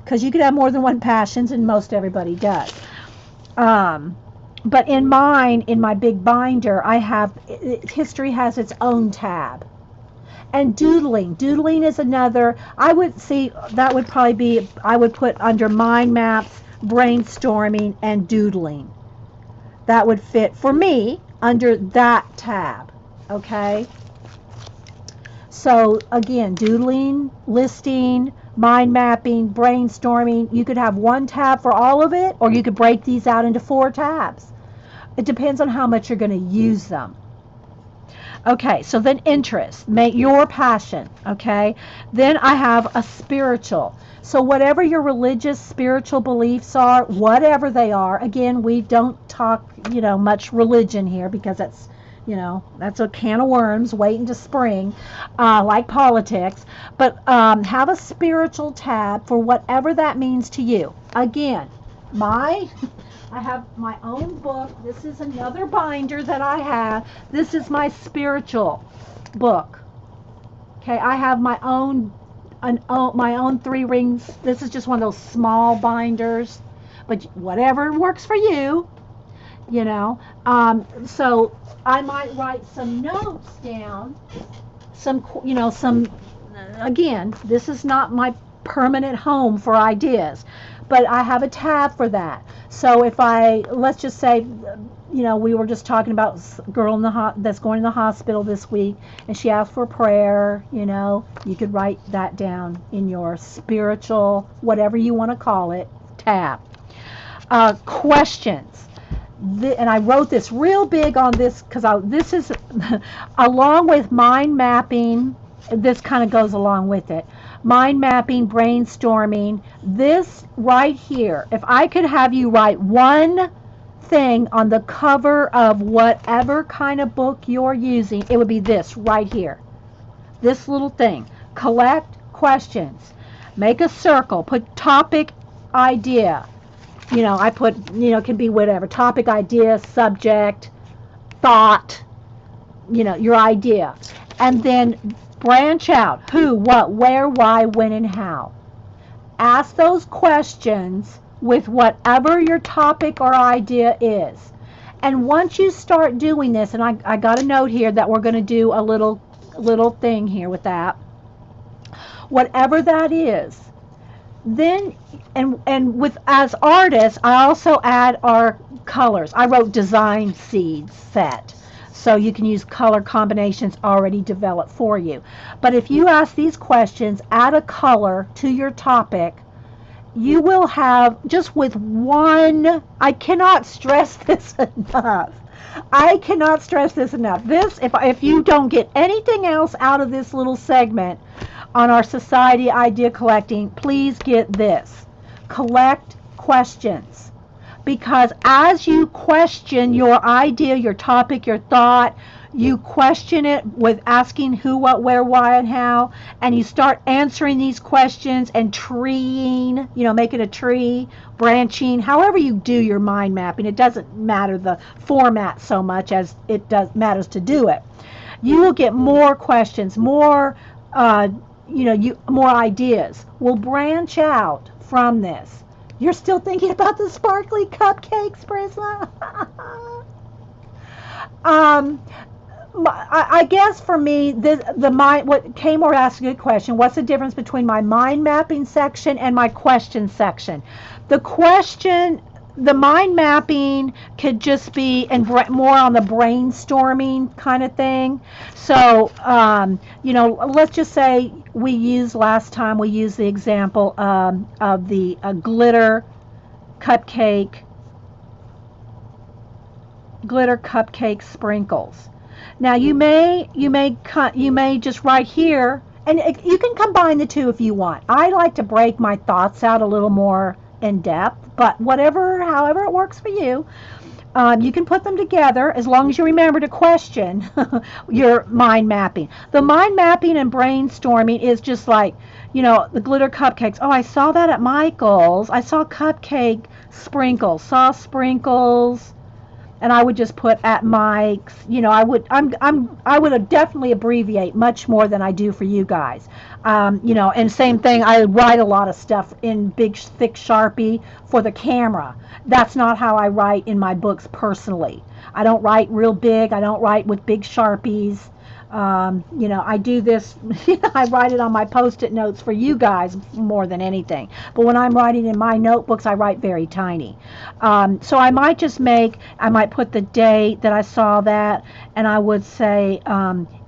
because you could have more than one passions, and most everybody does. Um, but in mine, in my big binder, I have, history has its own tab. And doodling is another. I would see that would probably be, I would put under mind maps, brainstorming, and doodling. That would fit for me under that tab. Okay. So again, doodling, listing, mind mapping, brainstorming. You could have one tab for all of it, or you could break these out into 4 tabs. It depends on how much you're going to use them. Okay, so then interest, make your passion, okay? Then I have a spiritual. So whatever your religious, spiritual beliefs are, whatever they are, again, we don't talk, much religion here because that's a can of worms waiting to spring, like politics. But have a spiritual tab for whatever that means to you. Again, I have my own book. This is another binder that I have. This is my spiritual book. Okay, I have my own my own 3 rings. This is just one of those small binders, but whatever works for you, So I might write some notes down. Some. Again, this is not my permanent home for ideas, but I have a tab for that. So if let's just say, we were just talking about a girl that's going to the hospital this week, and she asked for prayer, you could write that down in your spiritual, whatever you want to call it, tab. Questions. And I wrote this real big on this because this is, along with mind mapping, this kind of goes along with it. Mind mapping, brainstorming, this right here. If I could have you write one thing on the cover of whatever kind of book you're using, it would be this right here. This little thing. Collect questions. Make a circle. Put topic, idea. I put, it can be whatever. Topic, idea, subject, thought, your idea. And then branch out. Who, what, where, why, when, and how. Ask those questions with whatever your topic or idea is. And once you start doing this, and I got a note here that we're going to do a little thing here with that. Whatever that is, then and with as artists, I also add our colors. I wrote design seeds set, so you can use color combinations already developed for you. But if you ask these questions, add a color to your topic, you will have, just with one, I cannot stress this enough. I cannot stress this enough. This, if you don't get anything else out of this little segment on our society idea collecting, please get this. Collect questions. Because as you question your idea, your topic, your thought, you question it with asking who, what, where, why, and how, and you start answering these questions and treeing, making a tree, branching, however you do your mind mapping. It doesn't matter the format so much as it matters to do it. You will get more questions, more more ideas will branch out from this. You're still thinking about the sparkly cupcakes, Prisma? I guess for me, what Kmore asked a good question. What's the difference between my mind mapping section and my question section? The mind mapping could just be more on the brainstorming kind of thing. So, let's just say last time we used the example of the glitter cupcake sprinkles. Now you may just right here And you can combine the two if you want. I like to break my thoughts out a little more in depth, but however it works for you. You can put them together as long as you remember to question your mind mapping. The mind mapping and brainstorming is just like, the glitter cupcakes. Oh, I saw that at Michael's. I saw cupcake sprinkles, saw sprinkles, and I would just put at Mike's. I would definitely abbreviate much more than I do for you guys. And same thing. I write a lot of stuff in big thick Sharpie for the camera. That's not how I write in my books personally. I don't write real big. I don't write with big Sharpies. I do this, I write it on my post-it notes for you guys more than anything. But when I'm writing in my notebooks, I write very tiny. So I might put the date that I saw that, and I would say,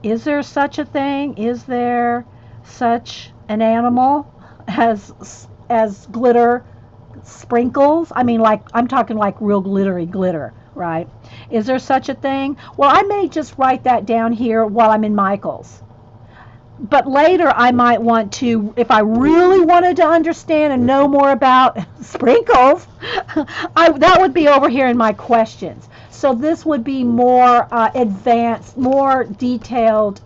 is there such a thing? Is there such an animal as glitter sprinkles? I mean, like, I'm talking like real glittery glitter, right? Is there such a thing? Well, I may just write that down here while I'm in Michael's. But later I might want to, if I really wanted to understand and know more about sprinkles, that would be over here in my questions. So this would be more advanced, more detailed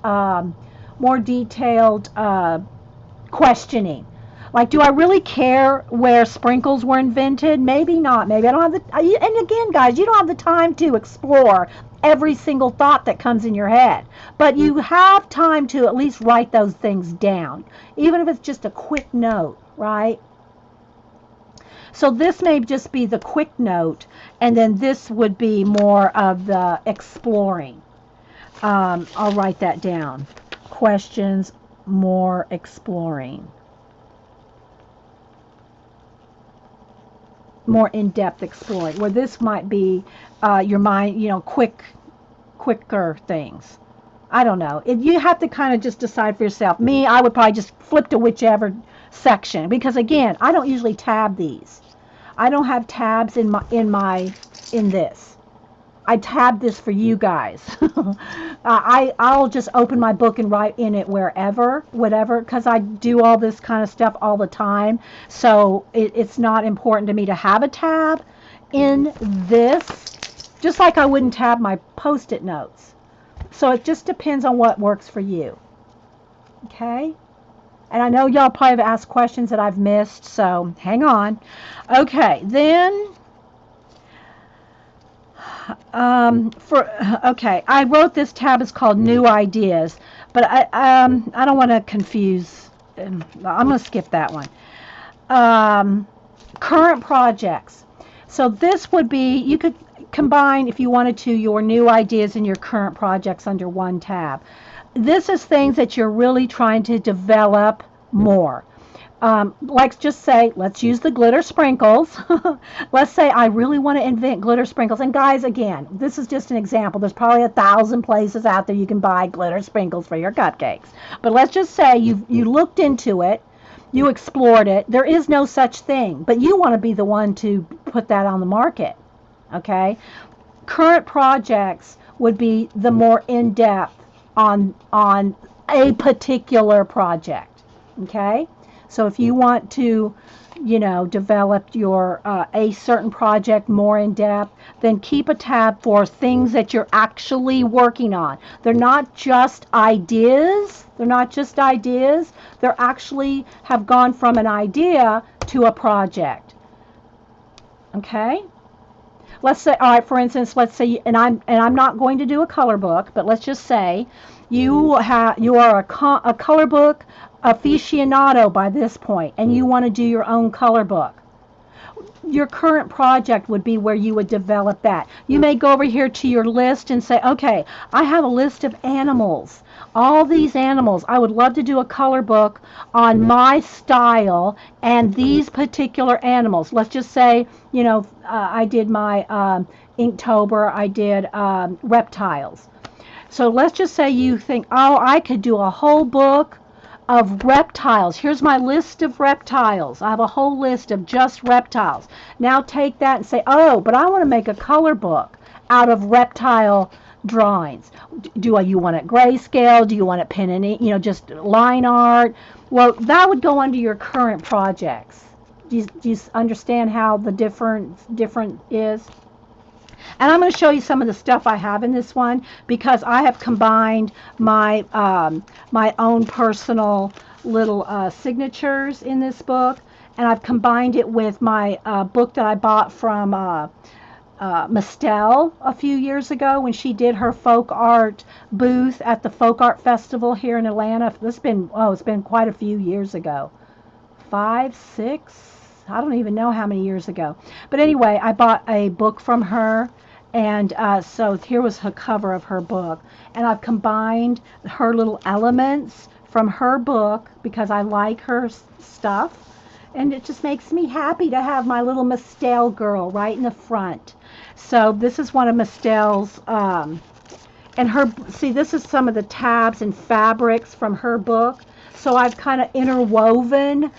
questioning. Like, do I really care where sprinkles were invented? Maybe not. Maybe I don't have the. And again, guys, you don't have the time to explore every single thought that comes in your head. But you have time to at least write those things down, even if it's just a quick note, right? So this may just be the quick note, and then this would be more of the exploring. I'll write that down. Questions, more exploring. More in-depth exploring, where this might be your mind, quicker things. I don't know. You have to kind of just decide for yourself. Me, I would probably just flip to whichever section, because again, I don't usually tab these. I don't have tabs in this. I tab this for you guys. I'll just open my book and write in it whatever, because I do all this kind of stuff all the time. So it's not important to me to have a tab in this, just like I wouldn't tab my post-it notes. So it just depends on what works for you. Okay? And I know y'all probably have asked questions that I've missed, so hang on. Okay, then... I wrote this tab. It's called New Ideas, but I don't want to confuse. I'm going to skip that one. Current projects. So this would be, you could combine, if you wanted to, your new ideas and your current projects under one tab. This is things that you're really trying to develop more. Let's just say, let's use the glitter sprinkles. Let's say I really want to invent glitter sprinkles. And guys, again, this is just an example. There's probably 1,000 places out there you can buy glitter sprinkles for your cupcakes. But let's just say you looked into it, you explored it. There is no such thing, but you want to be the one to put that on the market. Okay? Current projects would be the more in-depth on a particular project. Okay? So if you want to, develop your a certain project more in depth, then keep a tab for things that you're actually working on. They're not just ideas. They're actually have gone from an idea to a project. Okay? Let's say, all right, for instance, let's say, and I'm not going to do a color book, but let's just say you are a color book aficionado by this point, and you want to do your own color book. Your current project would be where you would develop that. You may go over here to your list and say, okay, I have a list of animals. All these animals, I would love to do a color book on my style and these particular animals. Let's just say, I did my Inktober, I did reptiles. So let's just say you think, oh, I could do a whole book of reptiles. Here's my list of reptiles. I have a whole list of just reptiles. Now take that and say, oh, but I want to make a color book out of reptile drawings. Do you want it grayscale? Do you want it pen and ink? Just line art? Well, that would go under your current projects. Do you understand how the different is? And I'm going to show you some of the stuff I have in this one because I have combined my own personal little signatures in this book, and I've combined it with my book that I bought from Mistel a few years ago when she did her folk art booth at the Folk Art Festival here in Atlanta. It's been quite a few years ago. 5, 6, I don't even know how many years ago. But anyway, I bought a book from her, and so here was her cover of her book. And I've combined her little elements from her book because I like her stuff. And it just makes me happy to have my little Mistel girl right in the front. So this is one of Mistel's, this is some of the tabs and fabrics from her book. So I've kind of interwoven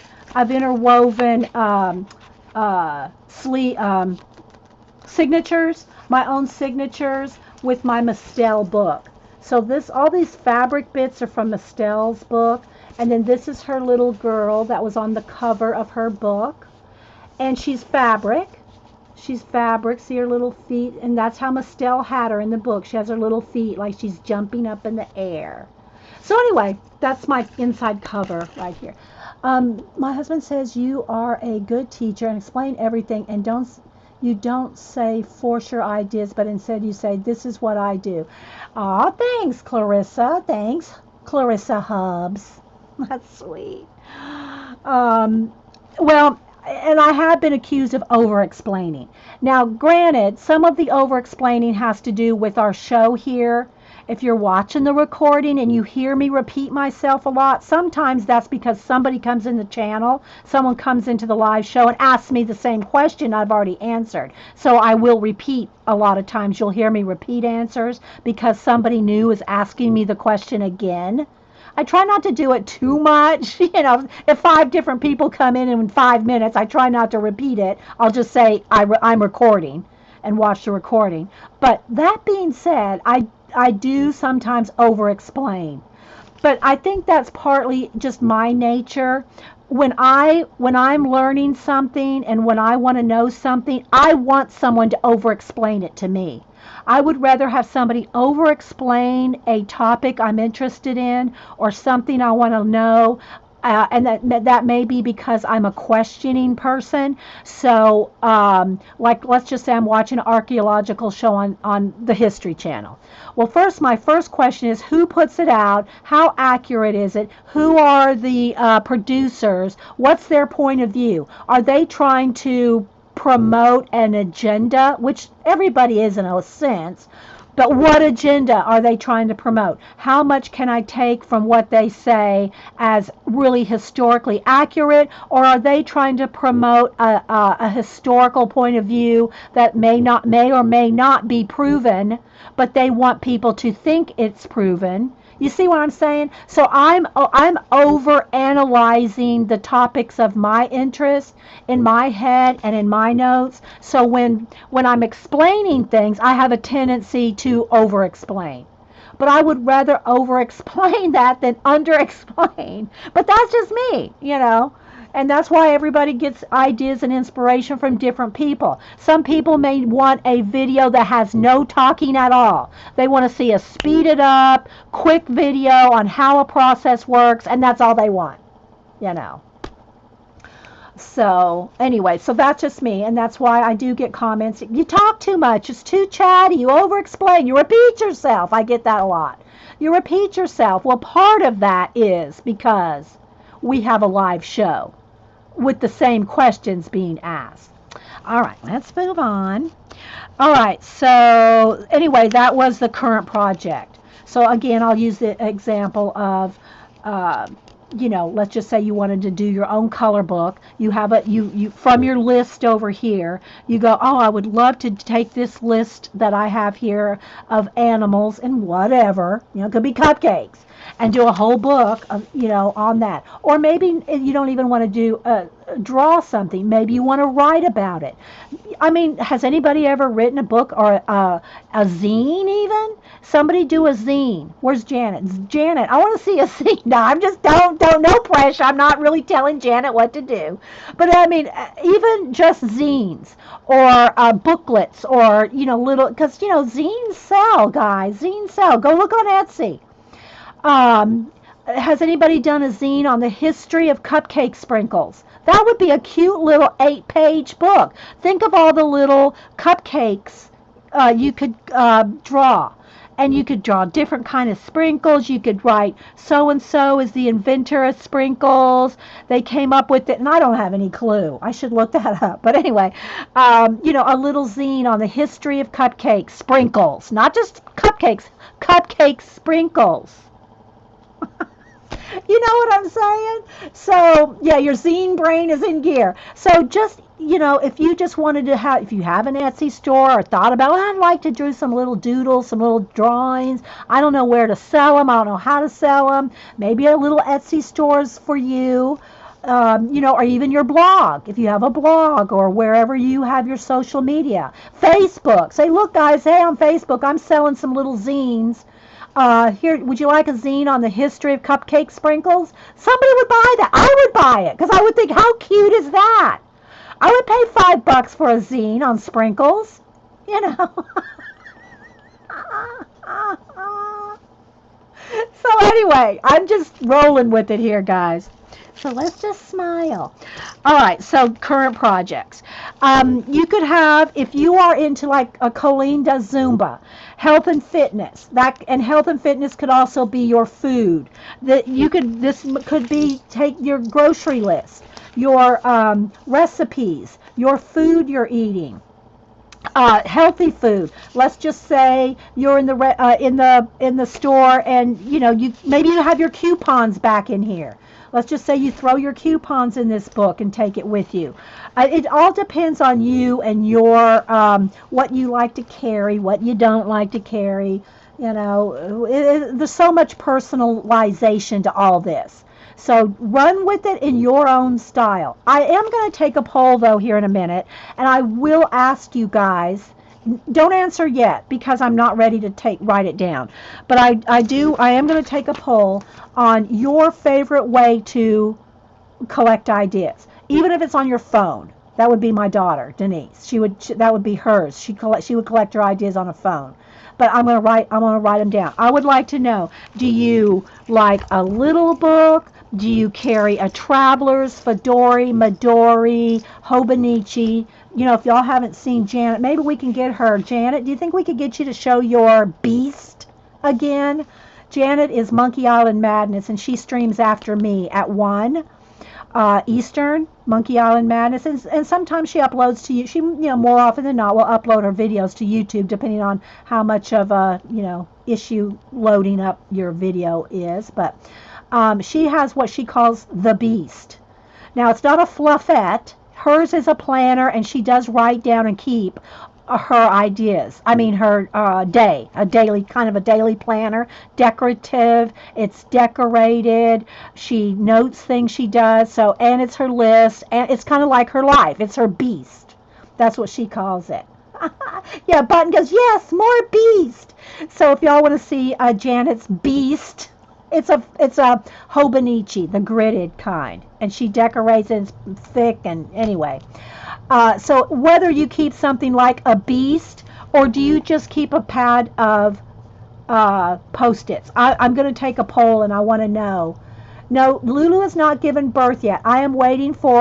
signatures, my own signatures with my Mistel book. So all these fabric bits are from Mistel's book, and then this is her little girl that was on the cover of her book, and she's fabric. She's fabric. See her little feet, and that's how Mistel had her in the book. She has her little feet like she's jumping up in the air. So anyway, that's my inside cover right here. My husband says you are a good teacher and explain everything, and you don't say force your ideas, but instead you say this is what I do. Aw, thanks, Clarissa. Thanks, Clarissa Hubbs. That's sweet. Well, and I have been accused of over-explaining. Now, granted, some of the over-explaining has to do with our show here. If you're watching the recording and you hear me repeat myself a lot, sometimes that's because somebody comes in the channel, someone comes into the live show and asks me the same question I've already answered. So I will repeat a lot of times. You'll hear me repeat answers because somebody new is asking me the question again. I try not to do it too much. If 5 different people come in 5 minutes, I try not to repeat it. I'll just say I'm recording and watch the recording. But that being said, I do sometimes over-explain. But I think that's partly just my nature. When I'm learning something and when I want to know something, I want someone to over-explain it to me. I would rather have somebody over-explain a topic I'm interested in or something I want to know. And that may be because I'm a questioning person. So, like, let's just say I'm watching an archaeological show on the History Channel. Well, my first question is who puts it out? How accurate is it? Who are the producers? What's their point of view? Are they trying to promote an agenda, which everybody is in a sense, but what agenda are they trying to promote? How much can I take from what they say as really historically accurate, or are they trying to promote a historical point of view that may or may not be proven, but they want people to think it's proven? You see what I'm saying? So I'm over analyzing the topics of my interest in my head and in my notes. So when I'm explaining things, I have a tendency to over explain. But I would rather over explain that than under explain. But that's just me. And that's why everybody gets ideas and inspiration from different people. Some people may want a video that has no talking at all. They want to see a speeded up, quick video on how a process works, and that's all they want. So anyway, so that's just me, and that's why I do get comments. You talk too much. It's too chatty. You over-explain. You repeat yourself. I get that a lot. You repeat yourself. Well, part of that is because we have a live show with the same questions being asked. All right, let's move on. All right, so anyway, that was the current project. So again, I'll use the example of, let's just say you wanted to do your own color book. You have you from your list over here, you go, oh, I would love to take this list that I have here of animals and whatever, it could be cupcakes. and do a whole book of, on that. Or maybe you don't even want to do draw something. Maybe you want to write about it. I mean, has anybody ever written a book or a zine even? Somebody do a zine. Where's Janet? Janet, I want to see a zine. No, I'm just don't no pressure. I'm not really telling Janet what to do. But I mean, even just zines or booklets or little, because zines sell, guys. Zines sell. Go look on Etsy. Has anybody done a zine on the history of cupcake sprinkles? That would be a cute little 8-page book. Think of all the little cupcakes you could draw. And you could draw different kind of sprinkles. You could write, so and so is the inventor of sprinkles. They came up with it, and I don't have any clue. I should look that up. But anyway, a little zine on the history of cupcake sprinkles, not just cupcakes, cupcake sprinkles. You know what I'm saying? So, yeah, your zine brain is in gear. So just, if you just wanted to have, if you have an Etsy store or thought about, I'd like to do some little doodles, some little drawings. I don't know where to sell them. I don't know how to sell them. Maybe a little Etsy stores for you. Or even your blog, if you have a blog or wherever you have your social media. Facebook. Say, look, guys, hey, on Facebook, I'm selling some little zines. Here, would you like a zine on the history of cupcake sprinkles? Somebody would buy that. I would buy it because I would think, how cute is that? I would pay $5 for a zine on sprinkles. So anyway, I'm just rolling with it here, guys. So let's just smile. All right, so current projects. You could have, if you are into like a Colleen does Zumba, health and fitness. And health and fitness could also be your food. This could be take your grocery list, your recipes, your food you're eating. Healthy food. Let's just say you're in the store, and maybe you have your coupons back in here. Let's just say you throw your coupons in this book and take it with you. It all depends on you and your what you like to carry, what you don't like to carry. There's so much personalization to all this. So run with it in your own style. I am going to take a poll, though, here in a minute, and I will ask you guys. Don't answer yet because I'm not ready to write it down. But I am going to take a poll on your favorite way to collect ideas, even if it's on your phone. That would be my daughter, Denise. That would be hers. She would collect her ideas on a phone. But I'm going to write them down. I would like to know, do you like a little book? Do you carry a Traveler's, Fedori, Midori, Hobonichi? If y'all haven't seen Janet, maybe we can get her. Janet, do you think we could get you to show your beast again? Janet is Monkey Island Madness, and she streams after me at 1 Eastern, Monkey Island Madness, and sometimes she uploads to you. She, more often than not, will upload her videos to YouTube, depending on how much of a, issue loading up your video is. But she has what she calls the Beast. Now, it's not a fluffette. Hers is a planner, and she does write down and keep her ideas. I mean, her kind of a daily planner, decorative. It's decorated. She notes things she does. So, and it's her list, and it's kind of like her life. It's her beast. That's what she calls it. Yeah, Button goes, yes, more beast. So if y'all want to see Janet's beast, it's a Hobonichi, the gridded kind, and she decorates it. It's thick, and anyway. So whether you keep something like a beast, or do you just keep a pad of Post-its? I'm going to take a poll, and I want to know. No, Lulu has not given birth yet. I am waiting for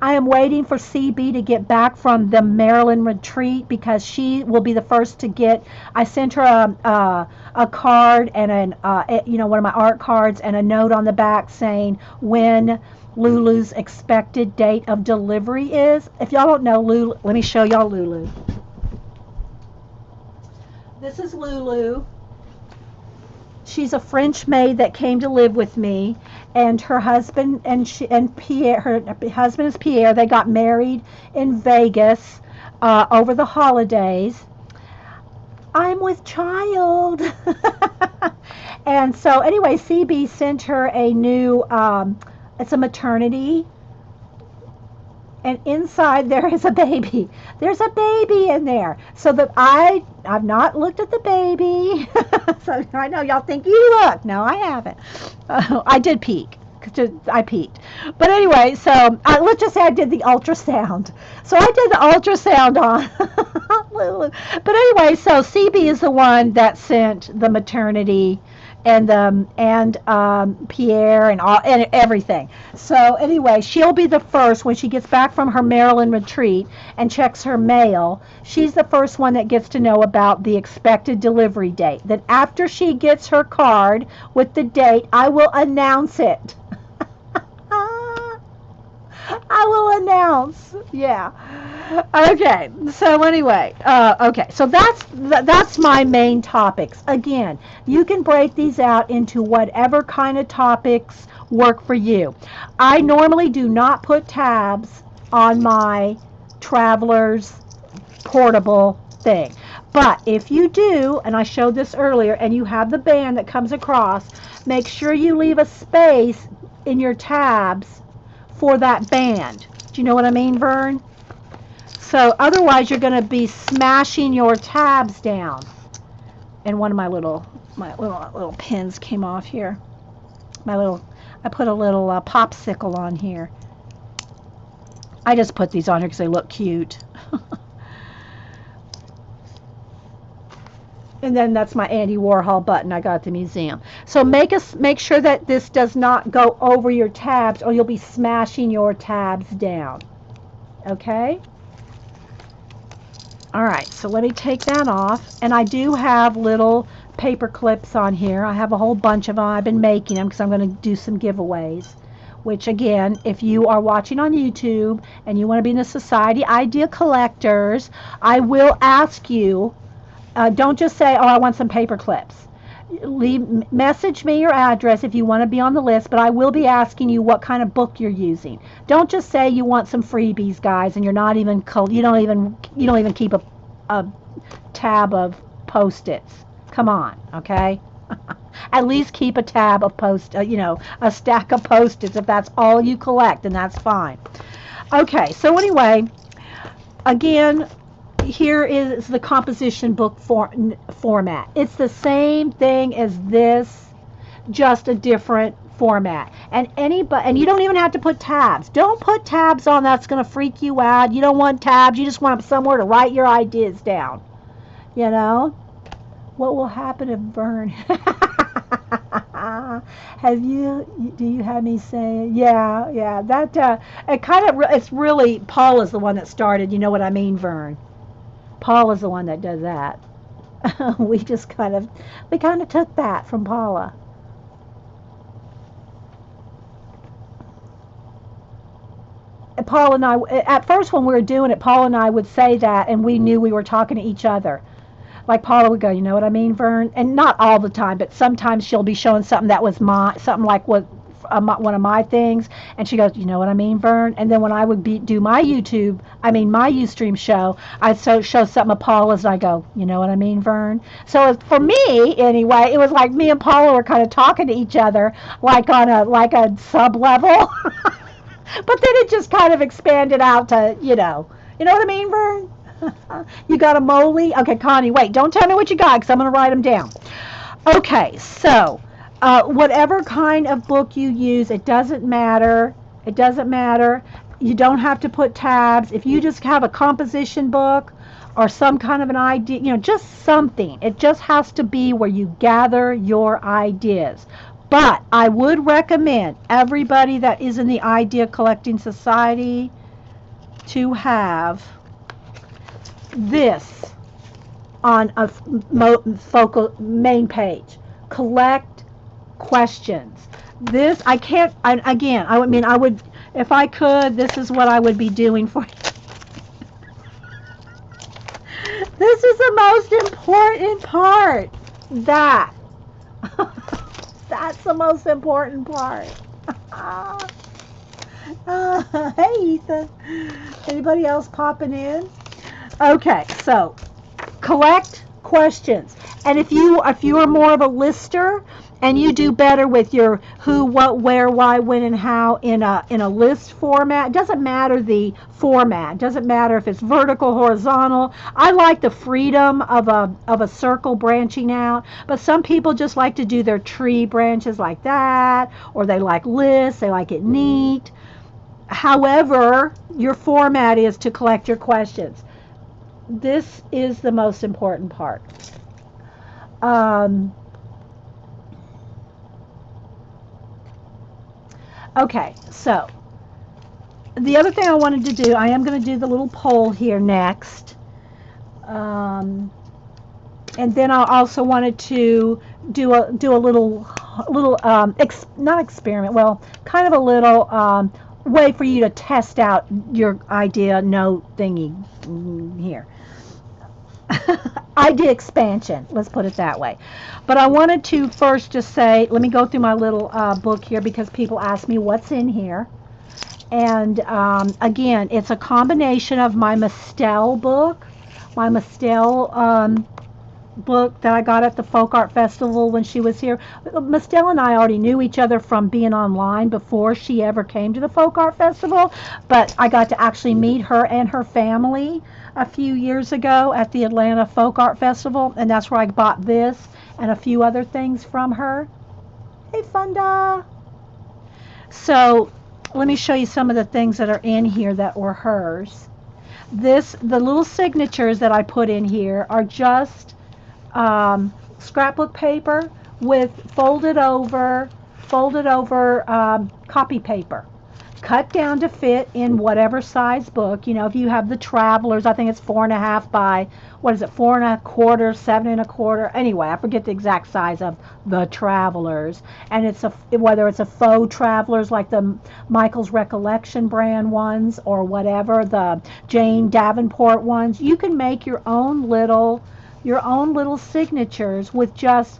I am waiting for CB to get back from the Maryland retreat, because she will be the first to get. I sent her a card and one of my art cards and a note on the back saying when Lulu's expected date of delivery is. If y'all don't know Lulu, let me show y'all Lulu. This is Lulu. She's a French maid that came to live with me, and her husband and Pierre. Her husband is Pierre. They got married in Vegas over the holidays. I'm with child. And so anyway, CB sent her a new, it's a maternity, and inside there is a baby. There's a baby in there. So that I've not looked at the baby. So I know y'all think you look. No, I haven't. I did peek. I peeked. But anyway, so let's just say I did the ultrasound. So I did the ultrasound on. But anyway, so CB is the one that sent the maternity and Pierre and all and everything. So anyway, she'll be the first when she gets back from her Maryland retreat and checks her mail. She's the first one that gets to know about the expected delivery date. Then after she gets her card with the date, I will announce it. I will announce. Yeah. Okay. So anyway, okay. So that's my main topics. Again, you can break these out into whatever kind of topics work for you. I normally do not put tabs on my Traveler's portable thing. But if you do, and I showed this earlier, and you have the band that comes across, make sure you leave a space in your tabs for that band. Do you know what I mean, Vern? So otherwise you're going to be smashing your tabs down. And one of my little pins came off here. I put a little popsicle on here. I just put these on here because they look cute. And then that's my Andy Warhol button I got at the museum. So make sure that this does not go over your tabs, or you'll be smashing your tabs down. Okay? All right, so let me take that off. And I do have little paper clips on here. I have a whole bunch of them. I've been making them because I'm going to do some giveaways. Which, again, if you are watching on YouTube and you want to be in the Society Idea Collectors, I will ask you, don't just say, oh, I want some paper clips. Message me your address if you want to be on the list, but I will be asking you what kind of book you're using. Don't just say you want some freebies, guys, and you're not even you don't even keep a tab of Post-its. Come on, okay? At least keep a tab of a stack of Post-its. If that's all you collect, then that's fine. Okay, so anyway, again, here is the composition book format. It's the same thing as this, just a different format. And you don't even have to put tabs. Don't put tabs on. That's going to freak you out. You don't want tabs. You just want somewhere to write your ideas down. You know? What will happen if Vern? Do you have me saying? Yeah. That it's really Paul is the one that started. You know what I mean, Vern? Paul is the one that does that. we kind of took that from Paula. And Paul and I, at first when we were doing it, Paul and I would say that, and we knew we were talking to each other. Like Paula would go, you know what I mean, Vern? And not all the time, but sometimes she'll be showing something that was something like one of my things, and she goes, you know what I mean, Vern? And then when I would do my my Ustream show, I'd show something of Paula's, and I go, you know what I mean, Vern? So for me, anyway, it was like me and Paula were kind of talking to each other, like on a sub level. But then it just kind of expanded out to, you know what I mean, Vern? You got a moly? Okay, Connie, wait, don't tell me what you got because I'm going to write them down. Okay, so whatever kind of book you use, it doesn't matter. It doesn't matter. You don't have to put tabs. If you just have a composition book or some kind of an idea, just something. It just has to be where you gather your ideas. But I would recommend everybody that is in the Idea Collecting Society to have this on a focal main page. Collect questions. This I can't. I would if I could. This is what I would be doing for you. This is the most important part. That's the most important part. Hey, Ethan. Anybody else popping in? Okay, so collect questions. And if you are more of a lister and you do better with your who, what, where, why, when, and how in a list format, it doesn't matter the format. It doesn't matter if it's vertical, horizontal. I like the freedom of a circle branching out, but some people just like to do their tree branches like that, or they like lists, they like it neat. However, your format is to collect your questions. This is the most important part. Um, okay, so the other thing I wanted to do, I am going to do the little poll here next. And then I also wanted to do a little not experiment, well, kind of a little way for you to test out your idea note thingy here. Idea expansion, let's put it that way. But I wanted to first just say, let me go through my little book here because people ask me what's in here. And again, it's a combination of my Mistel book, my Mistel book that I got at the Folk Art Festival when she was here. Mistel and I already knew each other from being online before she ever came to the Folk Art Festival, but I got to actually meet her and her family a few years ago at the Atlanta Folk Art Festival, and that's where I bought this and a few other things from her. Hey, Funda! So let me show you some of the things that are in here that were hers. The little signatures that I put in here are just scrapbook paper with folded over copy paper, cut down to fit in whatever size book. You know, if you have the Travelers, I think it's 4.5 by, what is it, 4.25, 7.25. Anyway, I forget the exact size of the Travelers, and it's whether it's a faux Travelers like the Michael's Recollection brand ones or whatever, the Jane Davenport ones. You can make your own little signatures with just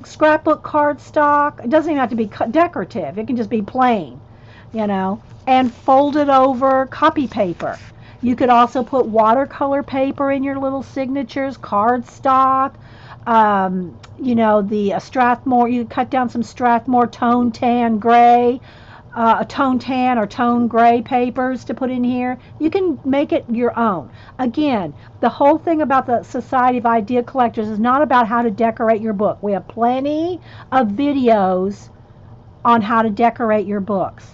scrapbook cardstock. It doesn't even have to be decorative. It can just be plain, and folded over copy paper. You could also put watercolor paper in your little signatures, cardstock. The Strathmore, you cut down some Strathmore tone tan gray, tone tan or tone gray papers to put in here. You can make it your own. Again, the whole thing about the Society of Idea Collectors is not about how to decorate your book. We have plenty of videos on how to decorate your books.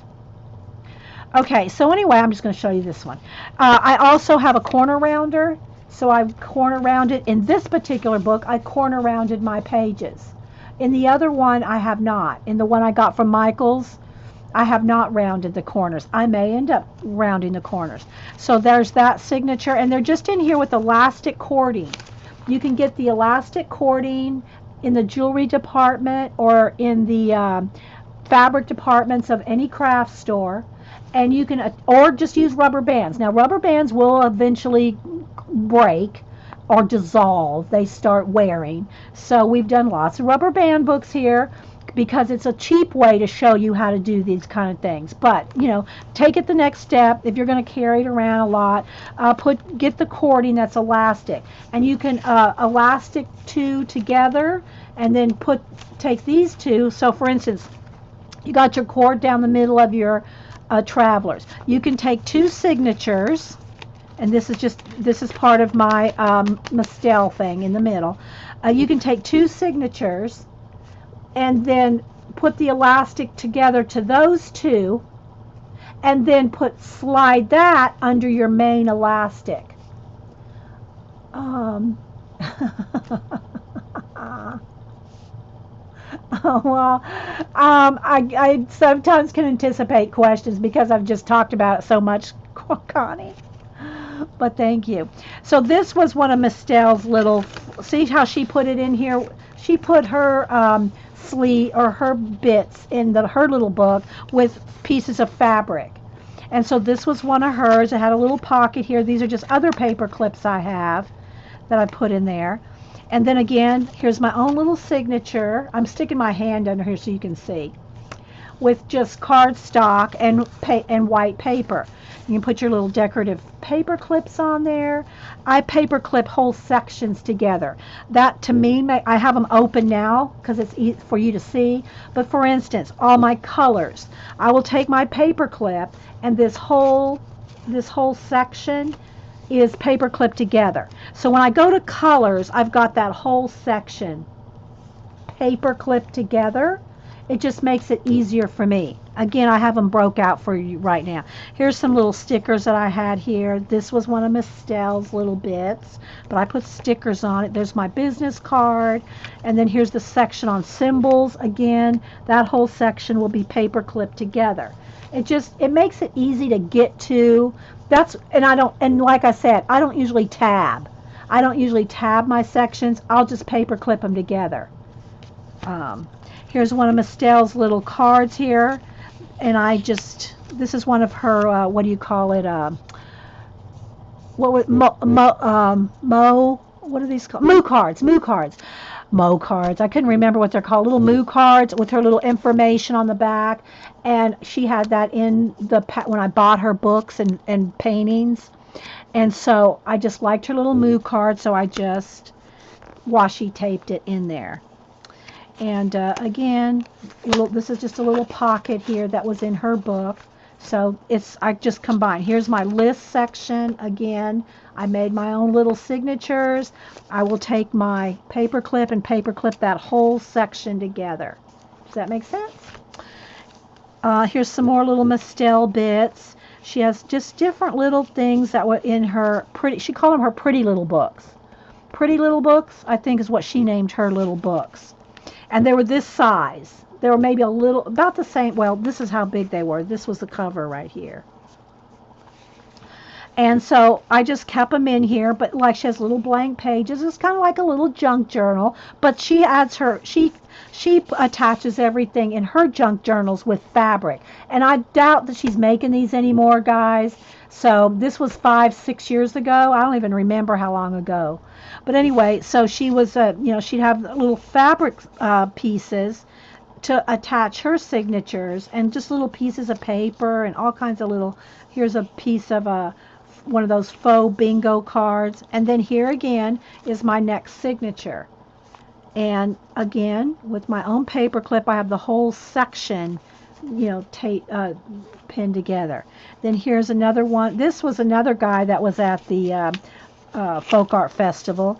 Okay, so anyway, I'm just going to show you this one. I also have a corner rounder, so I corner rounded. In this particular book, I corner rounded my pages. In the other one, I have not. In the one I got from Michael's, I have not rounded the corners. I may end up rounding the corners. So there's that signature, and they're just in here with elastic cording. You can get the elastic cording in the jewelry department or in the fabric departments of any craft store, and you can, or just use rubber bands. Now, rubber bands will eventually break or dissolve. They start wearing. So we've done lots of rubber band books here, because it's a cheap way to show you how to do these kind of things. But take it the next step. If you're going to carry it around a lot, get the cording that's elastic, and you can elastic two together, and then take these two. So for instance, you got your cord down the middle of your Travelers. You can take two signatures, and this is part of my Mistel thing in the middle. You can take two signatures and then put the elastic together to those two, and then slide that under your main elastic. I sometimes can anticipate questions because I've just talked about it so much, Connie. But thank you. So this was one of Mistel's little, see how she put it in here? She put her sleeve or her bits in her little book with pieces of fabric. And so this was one of hers. It had a little pocket here. These are just other paper clips I have that I put in there. And then again, here's my own little signature. I'm sticking my hand under here so you can see. with just cardstock and white paper. You can put your little decorative paper clips on there. I paper clip whole sections together. That to me, I have them open now because it's easy for you to see. But for instance, all my colors, I will take my paper clip and this whole section is paper clipped together. So when I go to colors, I've got that whole section paper clipped together. It just makes it easier for me. Again, I have them broke out for you right now. Here's some little stickers that I had here. This was one of Miss Stell's little bits, but I put stickers on it. There's my business card, and then here's the section on symbols. Again, that whole section will be paper clipped together. It makes it easy to get to. And like I said, I don't usually tab. I don't usually tab my sections. I'll just paper clip them together. Here's one of Miss Stell's little cards here, and this is one of her, what do you call it, what are these called? Moo cards. I couldn't remember what they're called. Little moo cards with her little information on the back, and she had that in when I bought her books and paintings, and so I just liked her little moo card, so I just washi taped it in there. And again, this is just a little pocket here that was in her book. So I just combined. Here's my list section. Again, I made my own little signatures. I will take my paper clip and paper clip that whole section together. Does that make sense? Here's some more little Miss Stell bits. She has just different little things that were in her she called them her pretty little books. Pretty little books, I think, is what she named her little books. And they were this size. They were maybe about the same. Well, this is how big they were. This was the cover right here. And so I just kept them in here, but like she has little blank pages. It's kind of like a little junk journal, but she attaches everything in her junk journals with fabric. And I doubt that she's making these anymore, guys. So this was 5-6 years ago. I don't even remember how long ago. But anyway, so she was, she'd have little fabric pieces to attach her signatures, and just little pieces of paper and all kinds of little. Here's a piece of one of those faux bingo cards, and then here again is my next signature. And again, with my own paper clip, I have the whole section, pinned together. Then here's another one. This was another guy that was at the Folk Art Festival.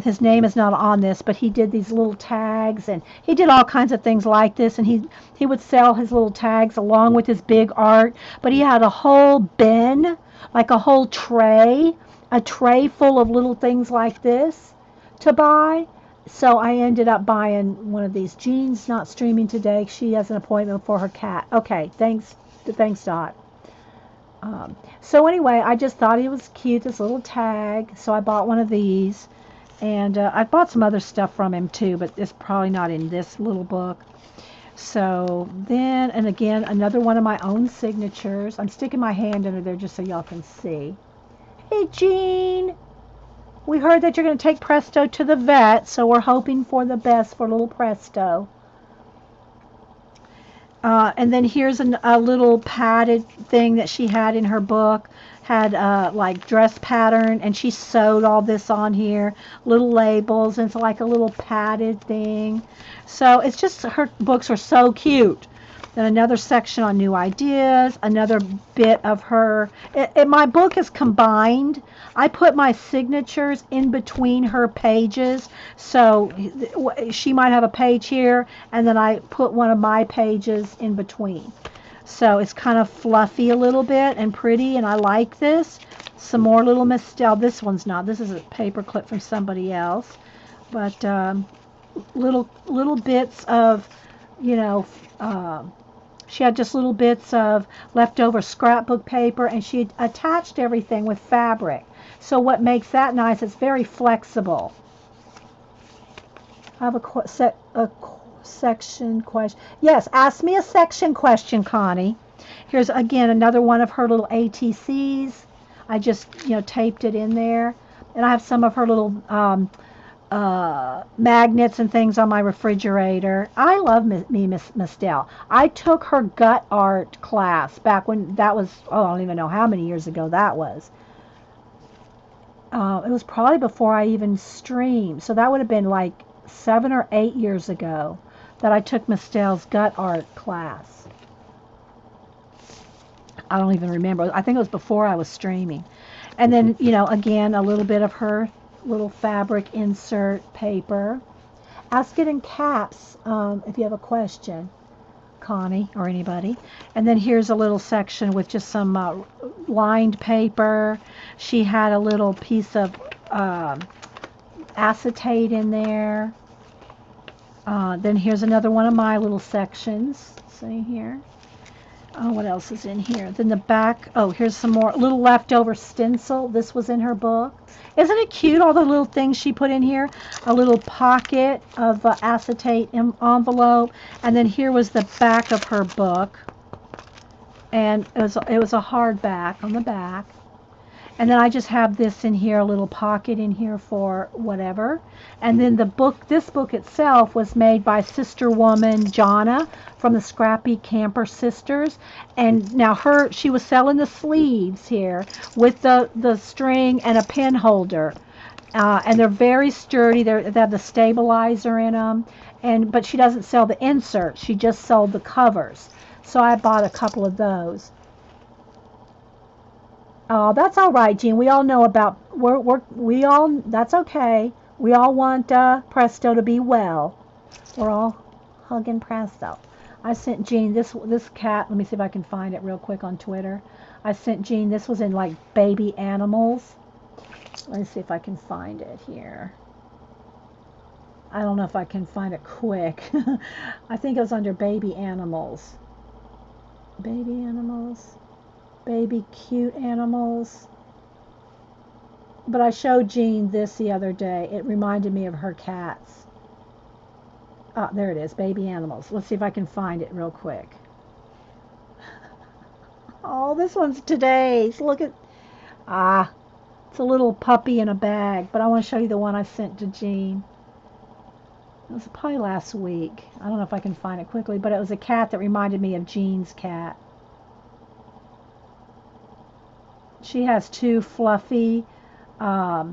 His name is not on this, but he did these little tags, and he did all kinds of things like this, and he would sell his little tags along with his big art. But he had a whole bin, like a whole a tray full of little things like this to buy. So I ended up buying one of these. Jean's not streaming today. She has an appointment for her cat. Okay, thanks Dot. So anyway, I just thought it was cute, this little tag, so I bought one of these. And I bought some other stuff from him too, but it's probably not in this little book. So then, and again, another one of my own signatures. I'm sticking my hand under there just so y'all can see. Hey, Jean! We heard that you're going to take Presto to the vet, so we're hoping for the best for little Presto. And then here's a little padded thing that she had in her book. Had like dress pattern, and she sewed all this on here. Little labels, and it's like a little padded thing. So it's just, her books are so cute. Then another section on new ideas, another bit of her. My book is combined. I put my signatures in between her pages. So she might have a page here, and then I put one of my pages in between. So it's kind of fluffy a little bit and pretty, and I like this. Some more little Miss Stell. This one's not. This is a paper clip from somebody else. But little bits of, she had just little bits of leftover scrapbook paper, and she attached everything with fabric. So what makes that nice, it's very flexible. I have a section question. Yes, ask me a section question, Connie. Here's again another one of her little ATCs. I just taped it in there, and I have some of her little magnets and things on my refrigerator. I love Miss Mistel. I took her gut art class back when that was, oh, I don't even know how many years ago that was. It was probably before I even streamed. So that would have been like 7 or 8 years ago that I took Mistel's gut art class. I don't even remember. I think it was before I was streaming. And then, again, a little bit of her little fabric insert paper. Ask it in caps if you have a question, Connie or anybody. And then here's a little section with just some lined paper. She had a little piece of acetate in there. Then here's another one of my little sections. See here. Oh, what else is in here? Then the back. Oh, here's some more little leftover stencil. This was in her book. Isn't it cute, all the little things she put in here? A little pocket of acetate envelope. And then here was the back of her book. And it was a hardback on the back. And then I just have this in here, a little pocket in here for whatever. And then this book itself was made by Sister Woman Jonna from the Scrappy Camper Sisters. And now she was selling the sleeves here with the string and a pen holder. And they're very sturdy. They have the stabilizer in them. But she doesn't sell the inserts. She just sold the covers. So I bought a couple of those. Oh, that's all right, Jean. We all know about we all. That's okay. We all want Presto to be well. We're all hugging Presto. I sent Jean this cat. Let me see if I can find it real quick on Twitter. I sent Jean. This was in like baby animals. Let me see if I can find it here. I don't know if I can find it quick. I think it was under baby animals. Baby animals. Baby cute animals. But I showed Jean this the other day. It reminded me of her cats. Ah, there it is, baby animals. Let's see if I can find it real quick. Oh, this one's today's. Look at, it's a little puppy in a bag, but I want to show you the one I sent to Jean. It was probably last week. I don't know if I can find it quickly, but it was a cat that reminded me of Jean's cat. She has two fluffy, like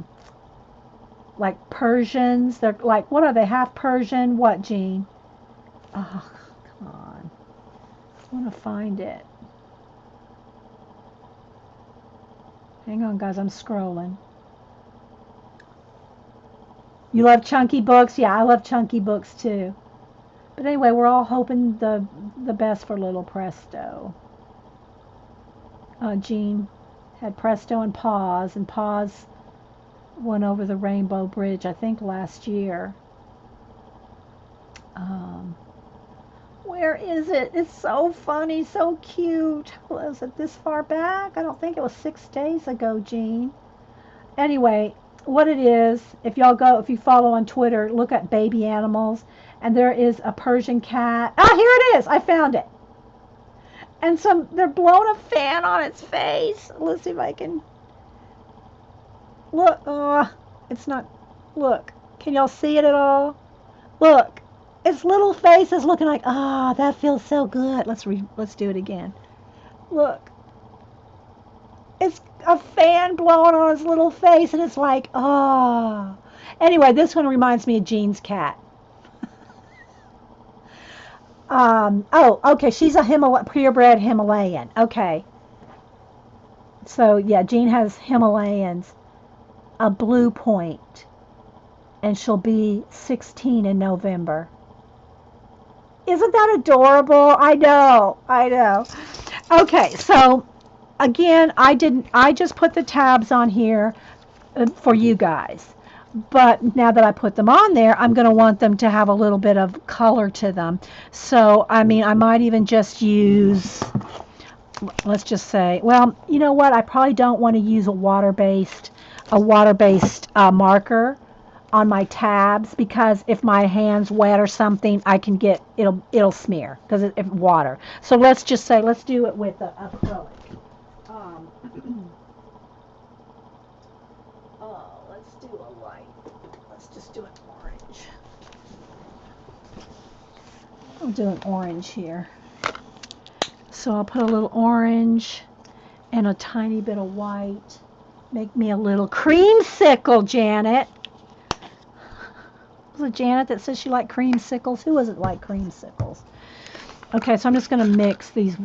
Persians. They're like, what are they? Half Persian? What, Jean? Oh, come on. I want to find it. Hang on, guys. I'm scrolling. You love chunky books? Yeah, I love chunky books too. But anyway, we're all hoping the best for little Presto. Jean had Presto and Paws went over the Rainbow Bridge, I think last year. Where is it? It's so funny, so cute. Was it this far back? I don't think it was 6 days ago, Jean. Anyway, what it is, if you follow on Twitter, look at baby animals, and there is a Persian cat. Ah, here it is. I found it. And they're blowing a fan on its face. Let's see if I can look. It's not. Look, can y'all see it at all? Look, its little face is looking like, that feels so good. Let's do it again. Look, it's a fan blowing on its little face, and it's like, Anyway, this one reminds me of Jean's cat. Okay, she's a purebred Himalayan. Okay. So, yeah, Jean has Himalayans, a blue point, and she'll be 16 in November. Isn't that adorable? I know. Okay, so, again, I just put the tabs on here for you guys. But now that I put them on there, I'm going to want them to have a little bit of color to them. So, I mean, I might even just use, let's just say, well, you know what? I probably don't want to use a water-based marker on my tabs, because if my hand's wet or something, I can it'll smear because it's water. So let's just say, let's do it with acrylic. Let's do a white. Let's just do an I'll do an orange here. So I'll put a little orange and a tiny bit of white. Make me a little creamsicle, Janet. Was it Janet that says she liked creamsicles? Who doesn't like creamsicles? Okay, so I'm just going to mix these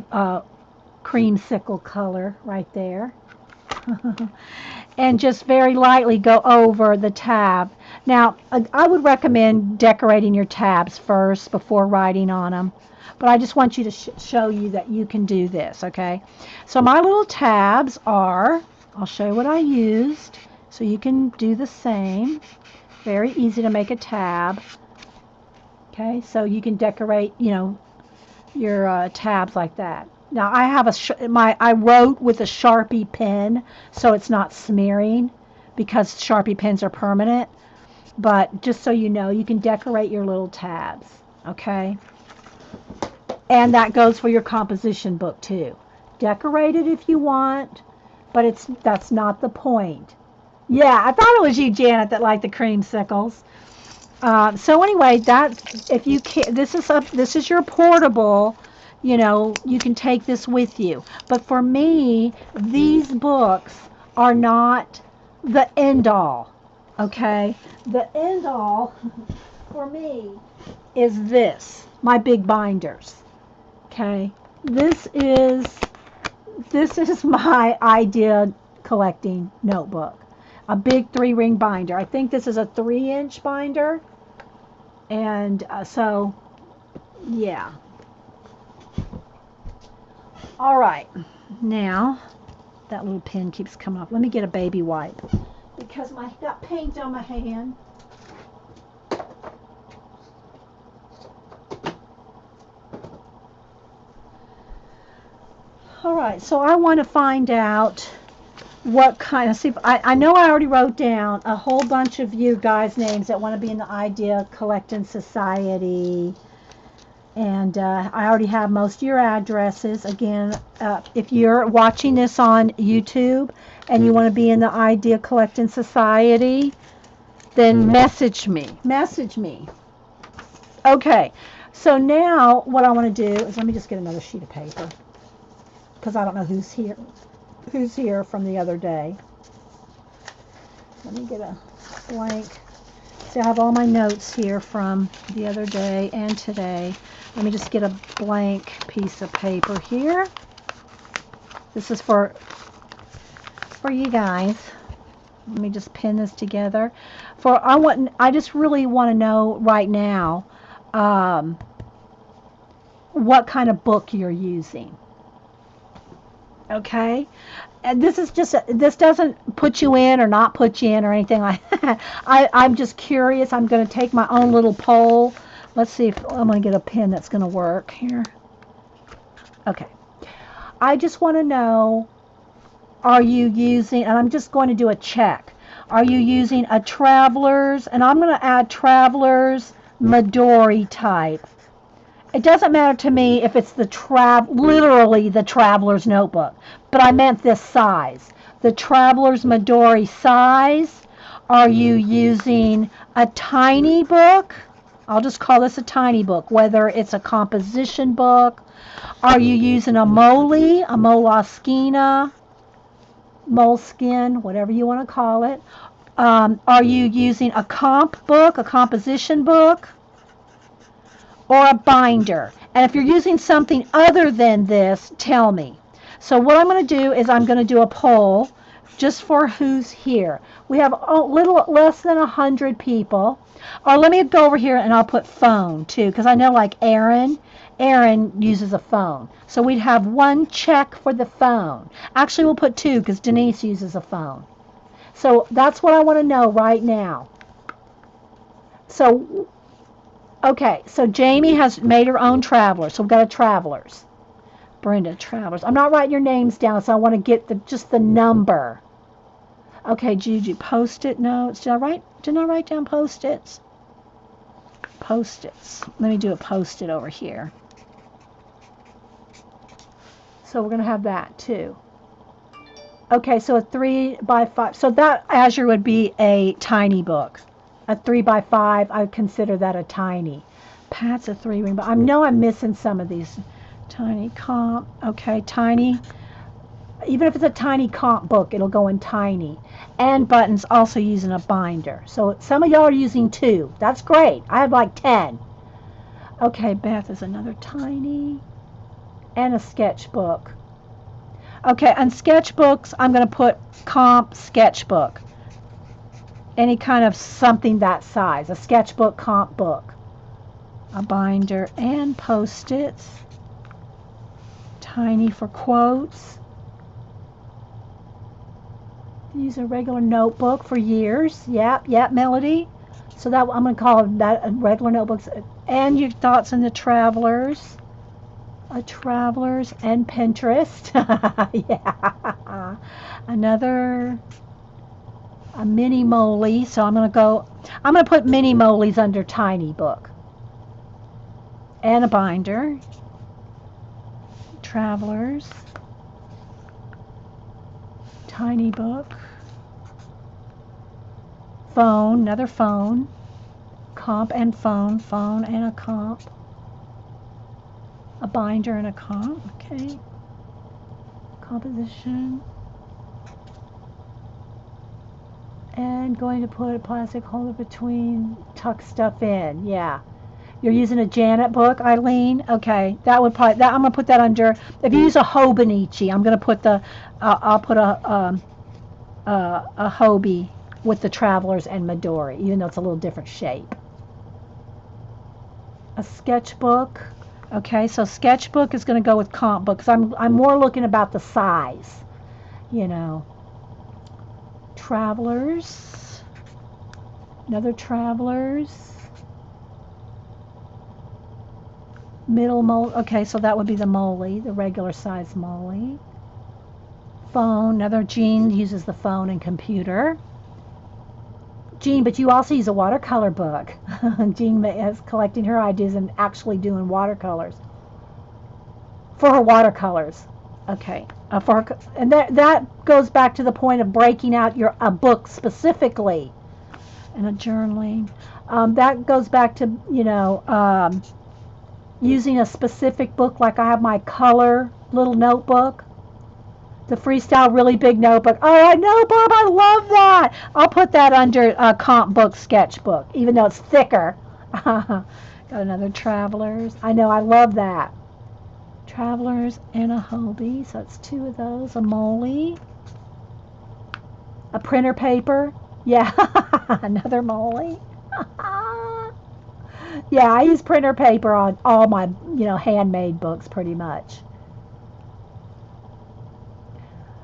creamsicle color right there. And just very lightly go over the tab. Now, I would recommend decorating your tabs first before writing on them. But I just want you to show you that you can do this, okay? So my little tabs are, I'll show you what I used so you can do the same. Very easy to make a tab. Okay, so you can decorate, you know, your tabs like that. Now I have I wrote with a Sharpie pen, so it's not smearing because Sharpie pens are permanent. But just so you know, you can decorate your little tabs, okay? And that goes for your composition book too. Decorate it if you want, but that's not the point. Yeah, I thought it was you, Janet, that liked the creamsicles. So anyway, that if you can, this is your portable. You know, you can take this with you. But for me, these books are not the end all. Okay, the end all for me is my big binders. Okay, this is my idea collecting notebook. A big 3-ring binder. I think this is a 3-inch binder. And so, yeah. All right. Now, that little pen keeps coming off. Let me get a baby wipe because I got paint on my hand. All right. So I want to find out what kind of, see, I know I already wrote down a whole bunch of you guys' names that want to be in the Idea Collecting Society. And I already have most of your addresses. Again, if you're watching this on YouTube and you want to be in the Idea Collecting Society, then message me. Message me. Okay, so now what I want to do is, let me just get another sheet of paper because I don't know who's here from the other day. Let me get a blank. See, I have all my notes here from the other day and today. Let me just get a blank piece of paper here. This is for you guys. Let me just pin this together. I just really want to know right now what kind of book you're using. Okay? And this doesn't put you in or not put you in or anything like that. I'm just curious. I'm going to take my own little poll. Let's see if I'm going to get a pen that's going to work here. Okay. I just want to know, are you using, and I'm just going to do a check. Are you using a Travelers, and I'm going to add Travelers Midori type. It doesn't matter to me if it's literally the Traveler's Notebook, but I meant this size. The Traveler's Midori size. Are you using a tiny book? I'll just call this a tiny book, whether it's a composition book. Are you using a Moleskine, Moleskin, whatever you want to call it? Are you using a comp book, a composition book, or a binder? And if you're using something other than this, tell me. So what I'm going to do is I'm going to do a poll just for who's here. We have a little less than 100 people. Or let me go over here and I'll put phone too, because I know like Aaron uses a phone. So we'd have 1 check for the phone. Actually, we'll put 2 because Denise uses a phone. So that's what I want to know right now. So, okay, so Jamie has made her own Traveler. So we've got a Travelers. Brenda, Travelers. I'm not writing your names down, so I want to get just the number. Okay, Juju, Post-it notes. Didn't I write down Post-its? Post-its. Let me do a Post-it over here. So we're going to have that too. Okay, so a 3x5. So that Azure would be a tiny book. A 3x5, I would consider that a tiny. Pat's a 3-ring, but I know I'm missing some of these. Tiny comp, okay, tiny. Even if it's a tiny comp book, it'll go in tiny. And buttons also using a binder. So some of y'all are using 2. That's great. I have like 10. Okay, Beth is another tiny. And a sketchbook. Okay, on sketchbooks, I'm going to put comp sketchbook. Any kind of something that size. A sketchbook, comp book. A binder and Post-its. Tiny for quotes. Use a regular notebook for years. Yep, Melody. So that I'm going to call that a regular notebooks. And your thoughts on the travelers. Travelers and Pinterest. Yeah. Another a mini Molly. So I'm going to put mini Molly's under tiny book. And a binder. Travelers. Tiny book. Phone, another phone. Comp and phone and a comp. A binder and a comp, okay. Composition. And going to put a plastic holder between, tuck stuff in, yeah. You're using a Janet book, Eileen? Okay, that would probably, I'm going to put that under, if you use a Hobonichi, I'm going to put I'll put a Hobie with the Travelers and Midori, even though it's a little different shape. A sketchbook. Okay, so sketchbook is going to go with comp book because I'm more looking about the size, you know. Travelers. Another Travelers. Middle Molly. Okay, so that would be the Molly, the regular size Molly. Phone. Another Jean uses the phone and computer. Jean, but you also use a watercolor book. Jean is collecting her ideas and actually doing watercolors. For her watercolors. Okay. And that goes back to the point of breaking out a book specifically. And a journaling. That goes back to, using a specific book, like I have my color little notebook. The Freestyle really big notebook. Oh, I know, Bob, I love that. I'll put that under comp book sketchbook, even though it's thicker. Got another Travelers. I know, I love that. Travelers and a Hobie, so it's 2 of those. A Molly. A printer paper. Yeah, another Molly. Yeah, I use printer paper on all my, handmade books pretty much.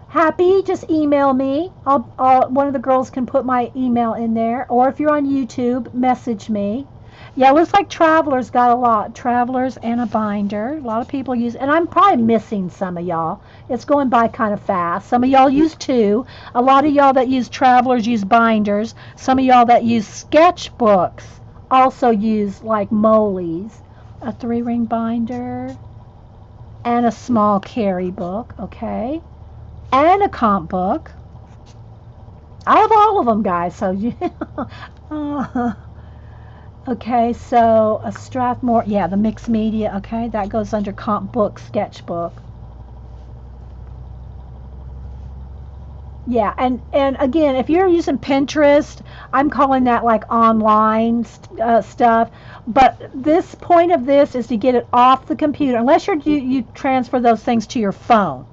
Happy, just email me. One of the girls can put my email in there. Or if you're on YouTube, message me. Yeah, it looks like Travelers got a lot. Travelers and a binder. A lot of people use, and I'm probably missing some of y'all. It's going by kind of fast. Some of y'all use 2. A lot of y'all that use Travelers use binders. Some of y'all that use sketchbooks also use like Molly's. A 3-ring binder. And a small carry book, okay. And a comp book. I have all of them, guys. So okay, so a Strathmore, yeah, the mixed media. Okay, that goes under comp book, sketchbook. Yeah, and again, if you're using Pinterest, I'm calling that like online stuff. But this point of this is to get it off the computer, unless you transfer those things to your phone.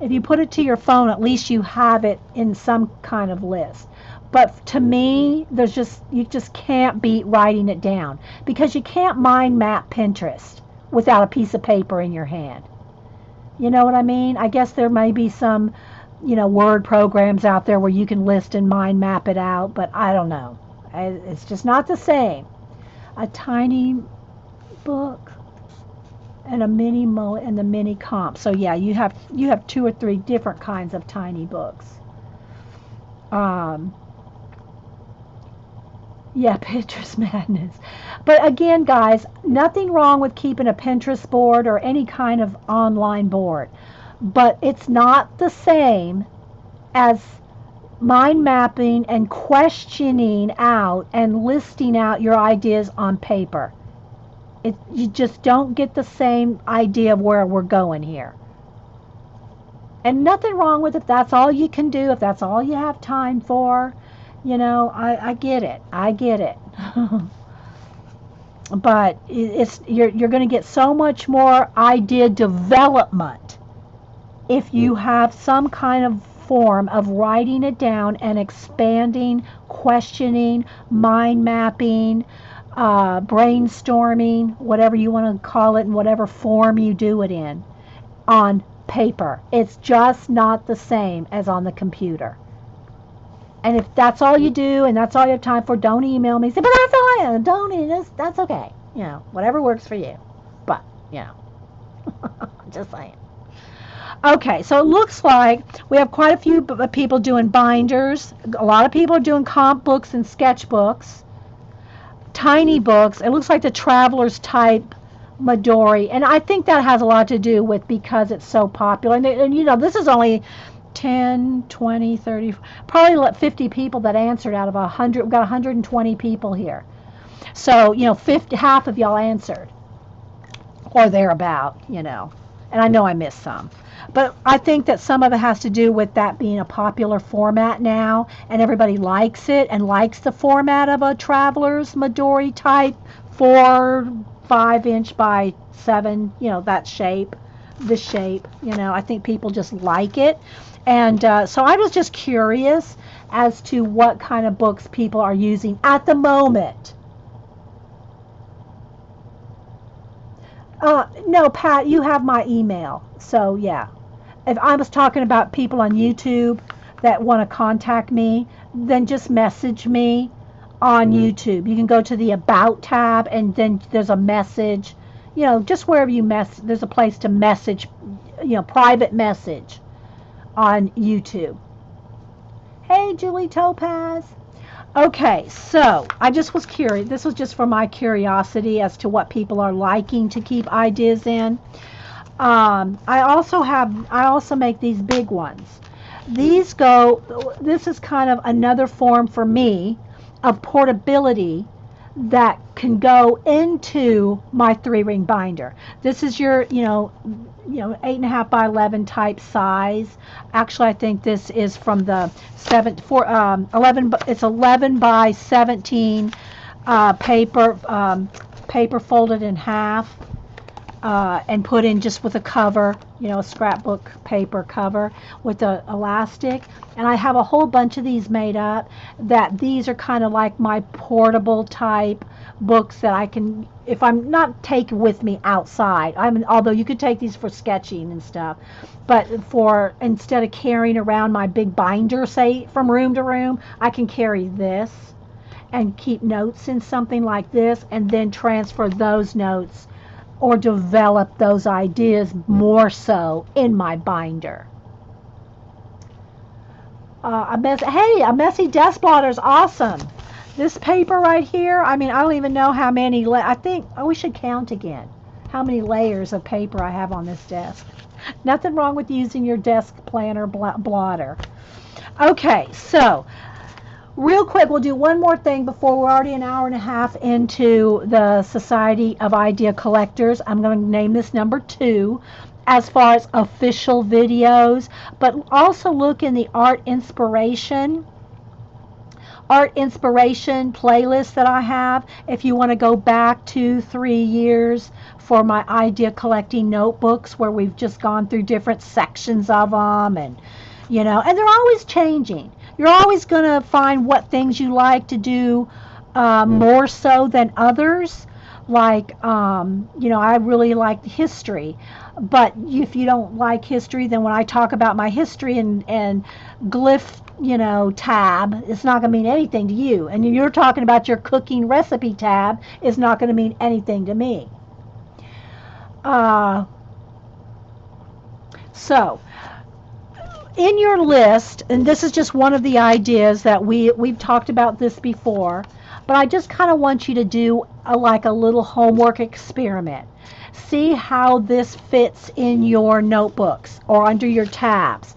If you put it to your phone, at least you have it in some kind of list. But to me, you just can't beat writing it down, because you can't mind map Pinterest without a piece of paper in your hand. You know what I mean? I guess there may be some, word programs out there where you can list and mind map it out, but I don't know. It's just not the same. A tiny book. And a mini and the mini comp. So yeah, you have 2 or 3 different kinds of tiny books. Yeah, Pinterest madness. But again, guys, nothing wrong with keeping a Pinterest board or any kind of online board. But it's not the same as mind mapping and questioning out and listing out your ideas on paper. You just don't get the same idea of where we're going here. And nothing wrong with if that's all you can do, if that's all you have time for. I get it. I get it. But you're going to get so much more idea development if you have some kind of form of writing it down and expanding, questioning, mind mapping, brainstorming, whatever you want to call it, in whatever form you do it in, on paper. It's just not the same as on the computer. And if that's all you do and that's all you have time for, don't email me. Say, but that's all I am. Don't. That's okay. Whatever works for you. But, just saying. Okay, so it looks like we have quite a few people doing binders. A lot of people are doing comp books and sketchbooks. Tiny books. It looks like the Traveler's type Midori. And I think that has a lot to do with because it's so popular. And this is only 10, 20, 30, probably 50 people that answered out of 100. We've got 120 people here. So, 50, half of y'all answered. Or thereabout, And I know I missed some. But I think that some of it has to do with that being a popular format now, and everybody likes it and likes the format of a Traveler's Midori type 4-5 inch by 7, that shape, this shape. I think people just like it. And so I was just curious as to what kind of books people are using at the moment. No, Pat, you have my email. So, yeah. If I was talking about people on YouTube that want to contact me, then just message me on YouTube. You can go to the About tab, and then there's a message. Just wherever you there's a place to message, private message on YouTube. Hey, Julie Topaz. Okay, so I just was curious. This was just for my curiosity as to what people are liking to keep ideas in. I also make these big ones. This is kind of another form for me of portability that can go into my 3-ring binder. This is your, 8.5 by 11 type size. Actually, I think this is from the 11. It's 11 by 17 paper folded in half. And put in just with a cover, a scrapbook paper cover with the elastic. And I have a whole bunch of these made up that these are kind of like my portable type books that I can, if I'm not taking with me outside, although you could take these for sketching and stuff, but instead of carrying around my big binder, say, from room to room, I can carry this and keep notes in something like this and then transfer those notes or develop those ideas more so in my binder. A messy desk blotter is awesome. This paper right here, I don't even know how many, I think we should count again how many layers of paper I have on this desk. Nothing wrong with using your desk planner blotter. Okay, so real quick, we'll do one more thing before we're already an hour and a half into the Society of Idea Collectors. I'm going to name this number 2 as far as official videos, but also look in the art inspiration playlist that I have if you want to go back 2-3 years for my idea collecting notebooks where we've just gone through different sections of them, and and they're always changing. You're always going to find what things you like to do more so than others. Like, I really like history. But if you don't like history, then when I talk about my history and glyph, tab, it's not going to mean anything to you. And you're talking about your cooking recipe tab, it's not going to mean anything to me. So, in your list, and this is just one of the ideas that we've talked about this before, but I just kind of want you to do a little homework experiment. See how this fits in your notebooks or under your tabs.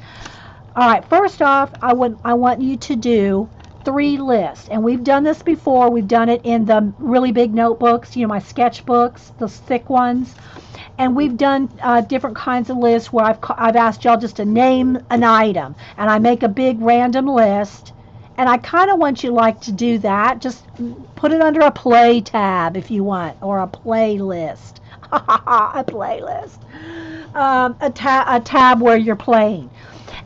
All right, first off, I want you to do 3 lists. And we've done this before. We've done it in the really big notebooks, you know, my sketchbooks, the thick ones. And we've done different kinds of lists where I've asked y'all just to name an item, and I make a big random list. And I kind of want you like to do that. Just put it under a play tab if you want, or a playlist. A playlist. A tab where you're playing.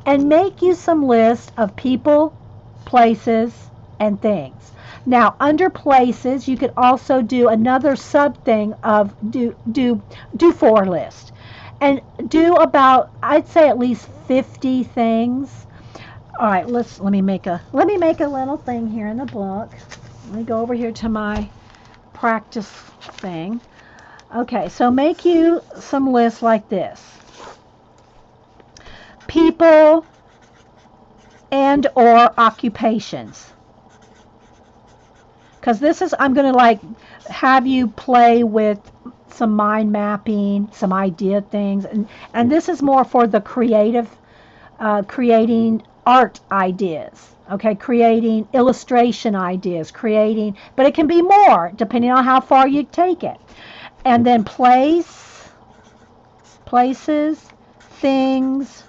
And make you some lists of people, places, and things. Now, under places, you could also do another sub thing of do for list, and do about, I'd say, at least 50 things. All right, let me make a little thing here in the book. Let me go over here to my practice thing. Okay, so make you some lists like this: people and or occupations. Because this is, I'm going to like have you play with some mind mapping, some idea things, and this is more for the creative, creating art ideas, okay, creating illustration ideas, creating, but it can be more depending on how far you take it. And then places, things,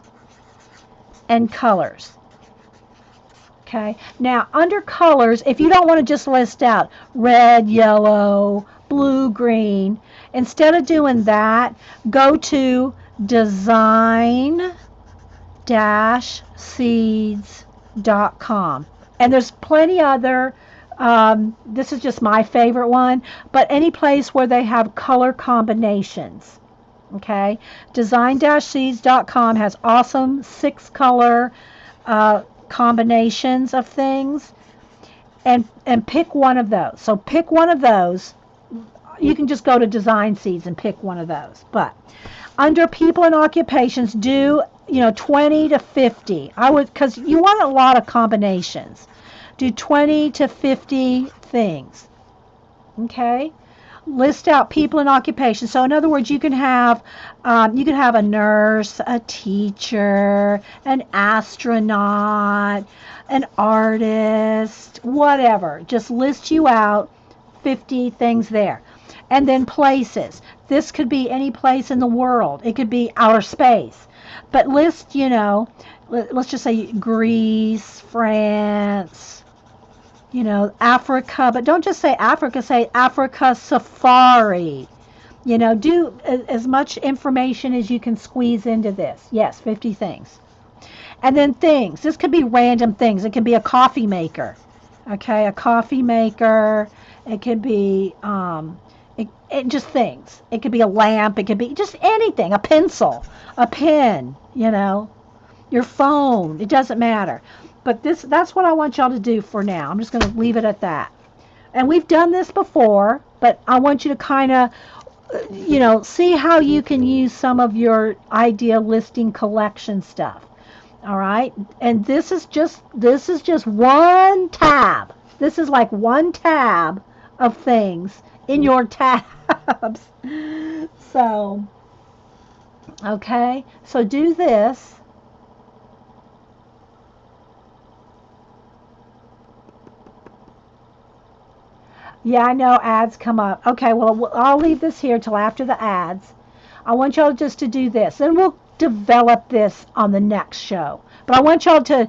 and colors. Okay, now under colors, if you don't want to just list out red, yellow, blue, green, instead of doing that, go to design-seeds.com. And there's plenty other, this is just my favorite one, but any place where they have color combinations. Okay, design-seeds.com has awesome 6-color combinations of things, and pick one of those. So pick one of those. You can just go to Design Seeds and pick one of those. But under people and occupations, do 20 to 50. I would, because you want a lot of combinations. Do 20 to 50 things. Okay. List out people and occupations. So in other words, you can have a nurse, a teacher, an astronaut, an artist, whatever. Just list you out 50 things there. And then places. This could be any place in the world. It could be outer space. But list, let's just say Greece, France, Africa, but don't just say Africa, say Africa safari. Do as much information as you can squeeze into this. Yes, 50 things. And then things. This could be random things. It could be a coffee maker. Okay, a coffee maker. It could be just things. It could be a lamp. It could be just anything. A pencil, a pen, your phone. It doesn't matter. But that's what I want y'all to do for now. I'm just going to leave it at that. And we've done this before, but I want you to kind of, see how you can use some of your idea listing collection stuff. All right? And this is just one tab. This is like one tab of things in your tabs. So, okay. So do this. Yeah, I know ads come up. Okay, well, I'll leave this here till after the ads. I want y'all just to do this. Then we'll develop this on the next show. But I want y'all to,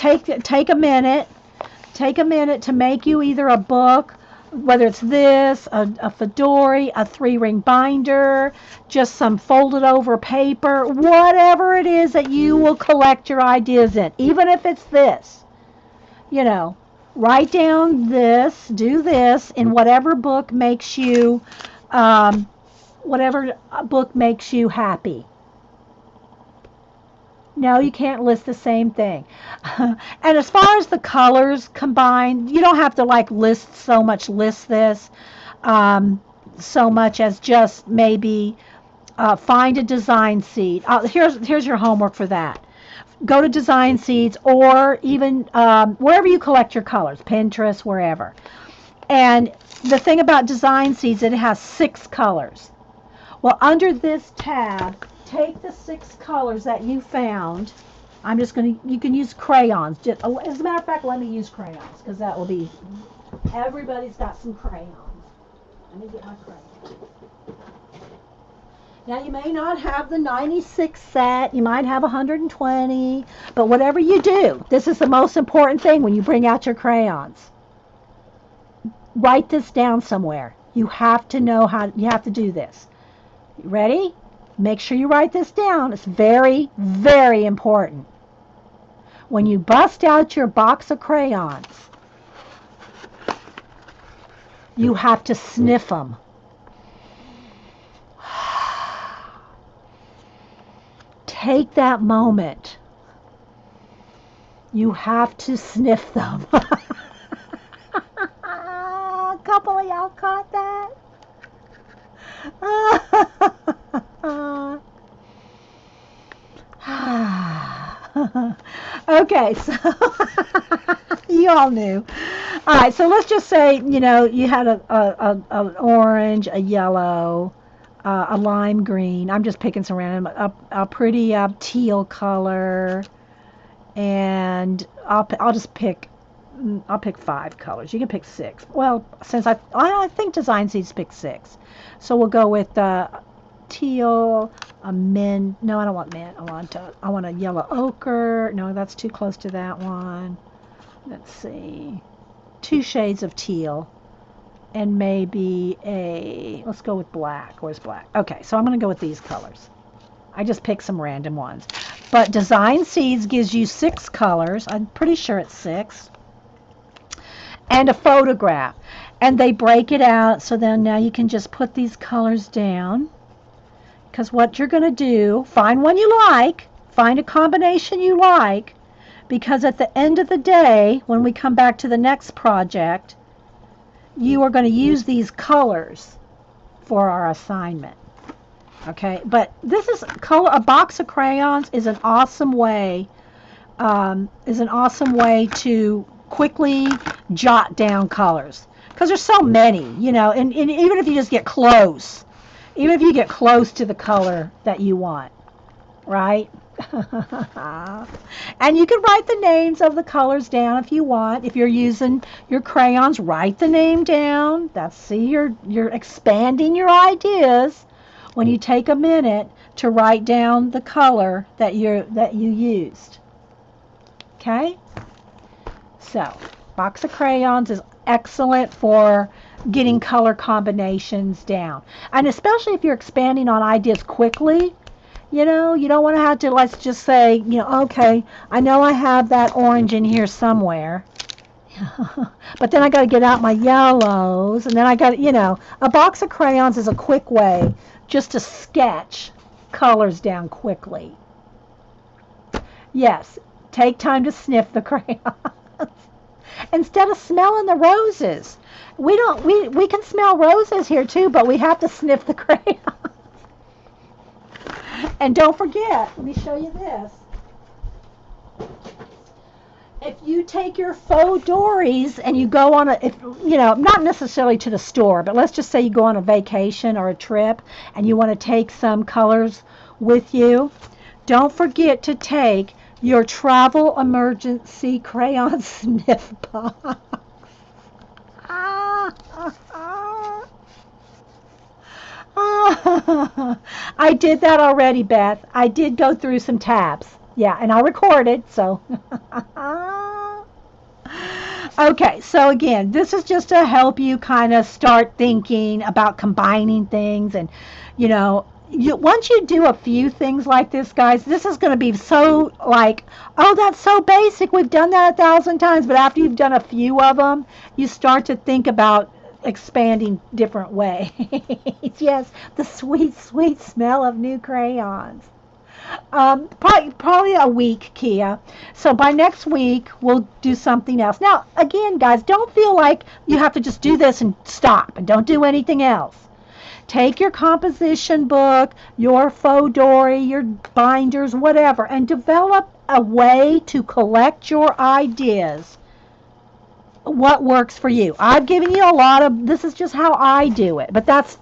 take a minute to make you either a book, whether it's this, a Fedori, a 3-ring binder, just some folded over paper, whatever it is that you will collect your ideas in, even if it's this, write down this, do this in whatever book makes you, happy. No, you can't list the same thing. And as far as the colors combined, you don't have to list this, so much as just maybe find a design seed. Here's your homework for that. Go to Design Seeds, or even wherever you collect your colors, Pinterest, wherever. And the thing about Design Seeds, it has 6 colors. Well, under this tab, take the 6 colors that you found I'm just going to, you can use crayons. Just, as a matter of fact, let me use crayons because that will be, everybody's got some crayons. Let me get my crayons. Now you may not have the 96 set, you might have 120, but whatever you do, this is the most important thing when you bring out your crayons. Write this down somewhere. You have to know how, you have to do this. Ready? Make sure you write this down. It's very, very important. When you bust out your box of crayons, you have to sniff them. Take that moment. You have to sniff them. A couple of y'all caught that? Okay, so you all knew. All right, so let's just say, you know, you had an orange, a yellow, a lime green. I'm just picking some random, a pretty teal color, and I'll just pick. I'll pick 5 colors. You can pick 6. Well, since I think Design Seeds pick 6, so we'll go with teal, a mint. No, I don't want mint. I want a yellow ochre. No, that's too close to that one. Let's see, 2 shades of teal, and maybe let's go with black. Where's black? Okay, so I'm going to go with these colors. I just picked some random ones. But Design Seeds gives you 6 colors. I'm pretty sure it's 6. And a photograph. And they break it out, so then now you can just put these colors down. Because what you're going to do, find one you like, find a combination you like, because at the end of the day, when we come back to the next project, you are going to use these colors for our assignment. Okay, but this is a box of crayons is an awesome way to quickly jot down colors, because there's so many, you know, and even if you just get close, even if you get close to the color that you want, right? And you can write the names of the colors down if you want. If you're using your crayons, write the name down. You're expanding your ideas when you take a minute to write down the color that you used. Okay? So, box of crayons is excellent for getting color combinations down. And especially if you're expanding on ideas quickly, you know, you don't want to have to, let's just say, you know, okay, I know I have that orange in here somewhere. But then I got to get out my yellows, and then I got, you know, a box of crayons is a quick way just to sketch colors down quickly. Yes, take time to sniff the crayons. Instead of smelling the roses. We can smell roses here too, but we have to sniff the crayons. And don't forget, let me show you this. If you take your faux dories and you go on not necessarily to the store, but let's just say you go on a vacation or a trip and you want to take some colors with you, don't forget to take your travel emergency crayon sniff box. I did that already, Beth. I did go through some tabs. Yeah, and I recorded, so. Okay, so again, this is just to help you kind of start thinking about combining things. And, you know, once you do a few things like this, guys, this is going to be so like, oh, that's so basic. We've done that 1,000 times. But after you've done a few of them, you start to think about expanding different ways. Yes, the sweet, sweet smell of new crayons. Probably a week, Kia. So by next week, we'll do something else. Now, again, guys, don't feel like you have to just do this and stop and don't do anything else. Take your composition book, your faux dory, your binders, whatever, and develop a way to collect your ideas what works for you. I've given you a lot of, this is just how I do it, but that's,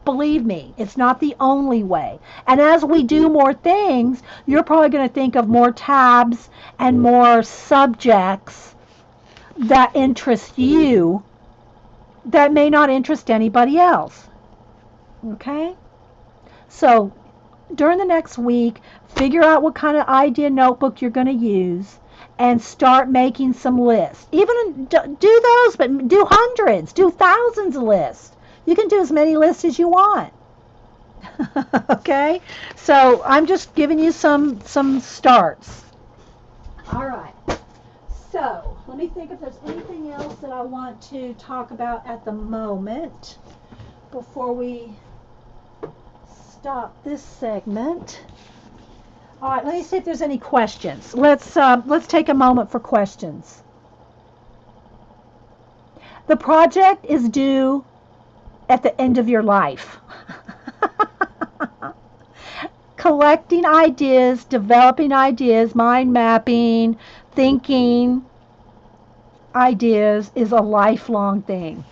believe me, it's not the only way. And as we do more things, you're probably going to think of more tabs and more subjects that interest you that may not interest anybody else. Okay? So during the next week, figure out what kind of idea notebook you're going to use and start making some lists. Even do those, but do hundreds, do thousands of lists. You can do as many lists as you want. Okay? So I'm just giving you some starts. All right. So let me think if there's anything else that I want to talk about at the moment before we stop this segment. All right, let me see if there's any questions. Let's take a moment for questions. The project is due at the end of your life. Collecting ideas, developing ideas, mind mapping, thinking ideas is a lifelong thing.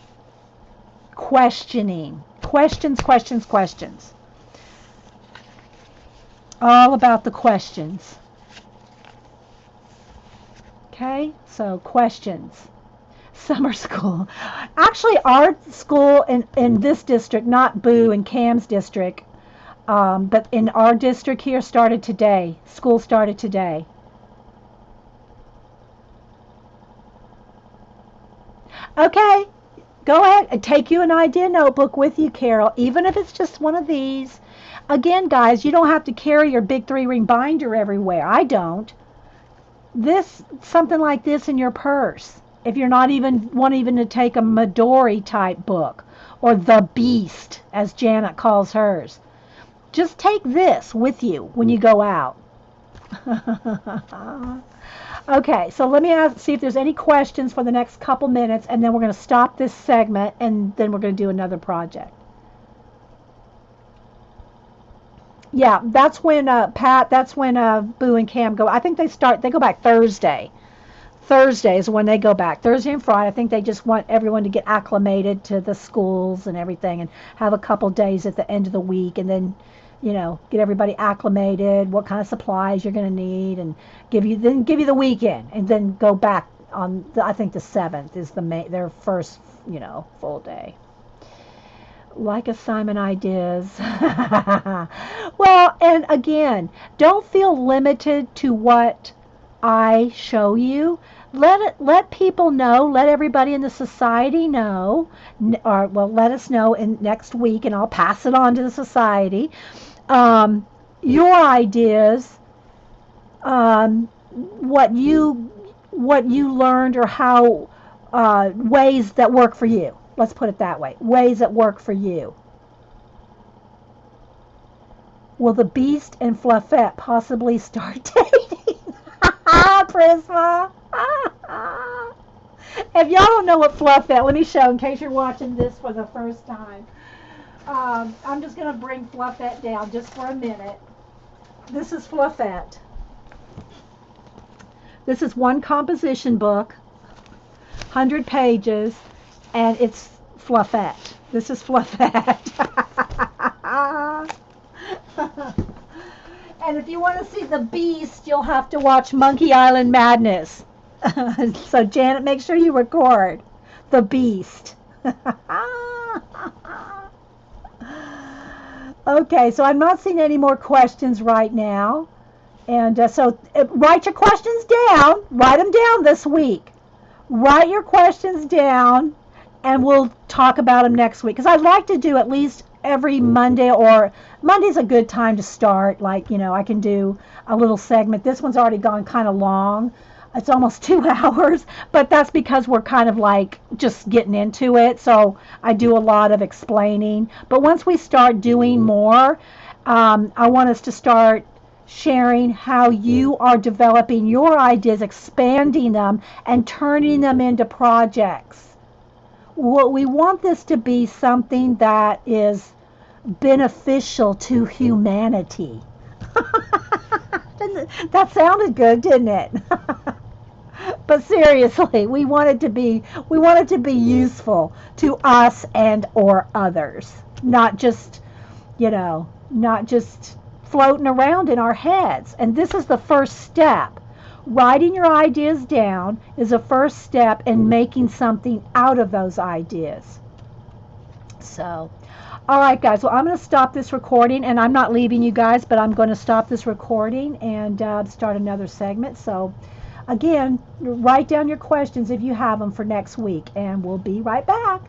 Questioning. Questions, questions, questions. All about the questions. Okay, so questions. Summer school. Actually, our school in this district, not Boo and Cam's district, but in our district here, started today. School started today. Okay, go ahead and take you an idea notebook with you, Carol, even if it's just one of these. Again, guys, you don't have to carry your big 3-ring binder everywhere. I don't. Something like this in your purse. If you're not even to take a Midori type book or The Beast, as Janet calls hers, just take this with you when you go out. Okay, so let me see if there's any questions for the next couple minutes, and then we're going to stop this segment, and then we're going to do another project. Yeah, that's when Pat. That's when Boo and Cam go. I think they go back Thursday. Thursday is when they go back. Thursday and Friday. I think they just want everyone to get acclimated to the schools and everything, and have a couple days at the end of the week, and then, get everybody acclimated, what kind of supplies you're going to need, and give you the weekend, and then go back on I think the 7th is their first, full day. Like assignment ideas. Well, and again, don't feel limited to what I show you. Let people know, let everybody in the society know, or let us know in next week, and I'll pass it on to the society. Your ideas, what you learned, or how ways that work for you. Let's put it that way. Ways that work for you. Will the Beast and Fluffette possibly start dating? Prisma. If y'all don't know what Fluffette, let me show in case you're watching this for the first time. I'm just going to bring Fluffette down just for a minute. This is Fluffette. This is one composition book, 100 pages, and it's Fluffette. This is Fluffette. And if you want to see the Beast, you'll have to watch Monkey Island Madness. So Janet, make sure you record the Beast. Okay, so I'm not seeing any more questions right now. And so write your questions down. Write them down this week. Write your questions down, and we'll talk about them next week. Because I'd like to do at least every Monday, or Monday's a good time to start. Like, I can do a little segment. This one's already gone kind of long. It's almost 2 hours, but that's because we're kind of like just getting into it. So I do a lot of explaining. But once we start doing more, I want us to start sharing how you are developing your ideas, expanding them, and turning them into projects. What we want this to be something that is beneficial to humanity. That sounded good, didn't it? But seriously, we want it to be useful to us and or others, not just, not just floating around in our heads. And this is the first step. Writing your ideas down is a first step in making something out of those ideas. So, all right, guys. Well, I'm going to stop this recording, and I'm not leaving you guys, but I'm going to stop this recording and start another segment. So, again, write down your questions if you have them for next week, and we'll be right back.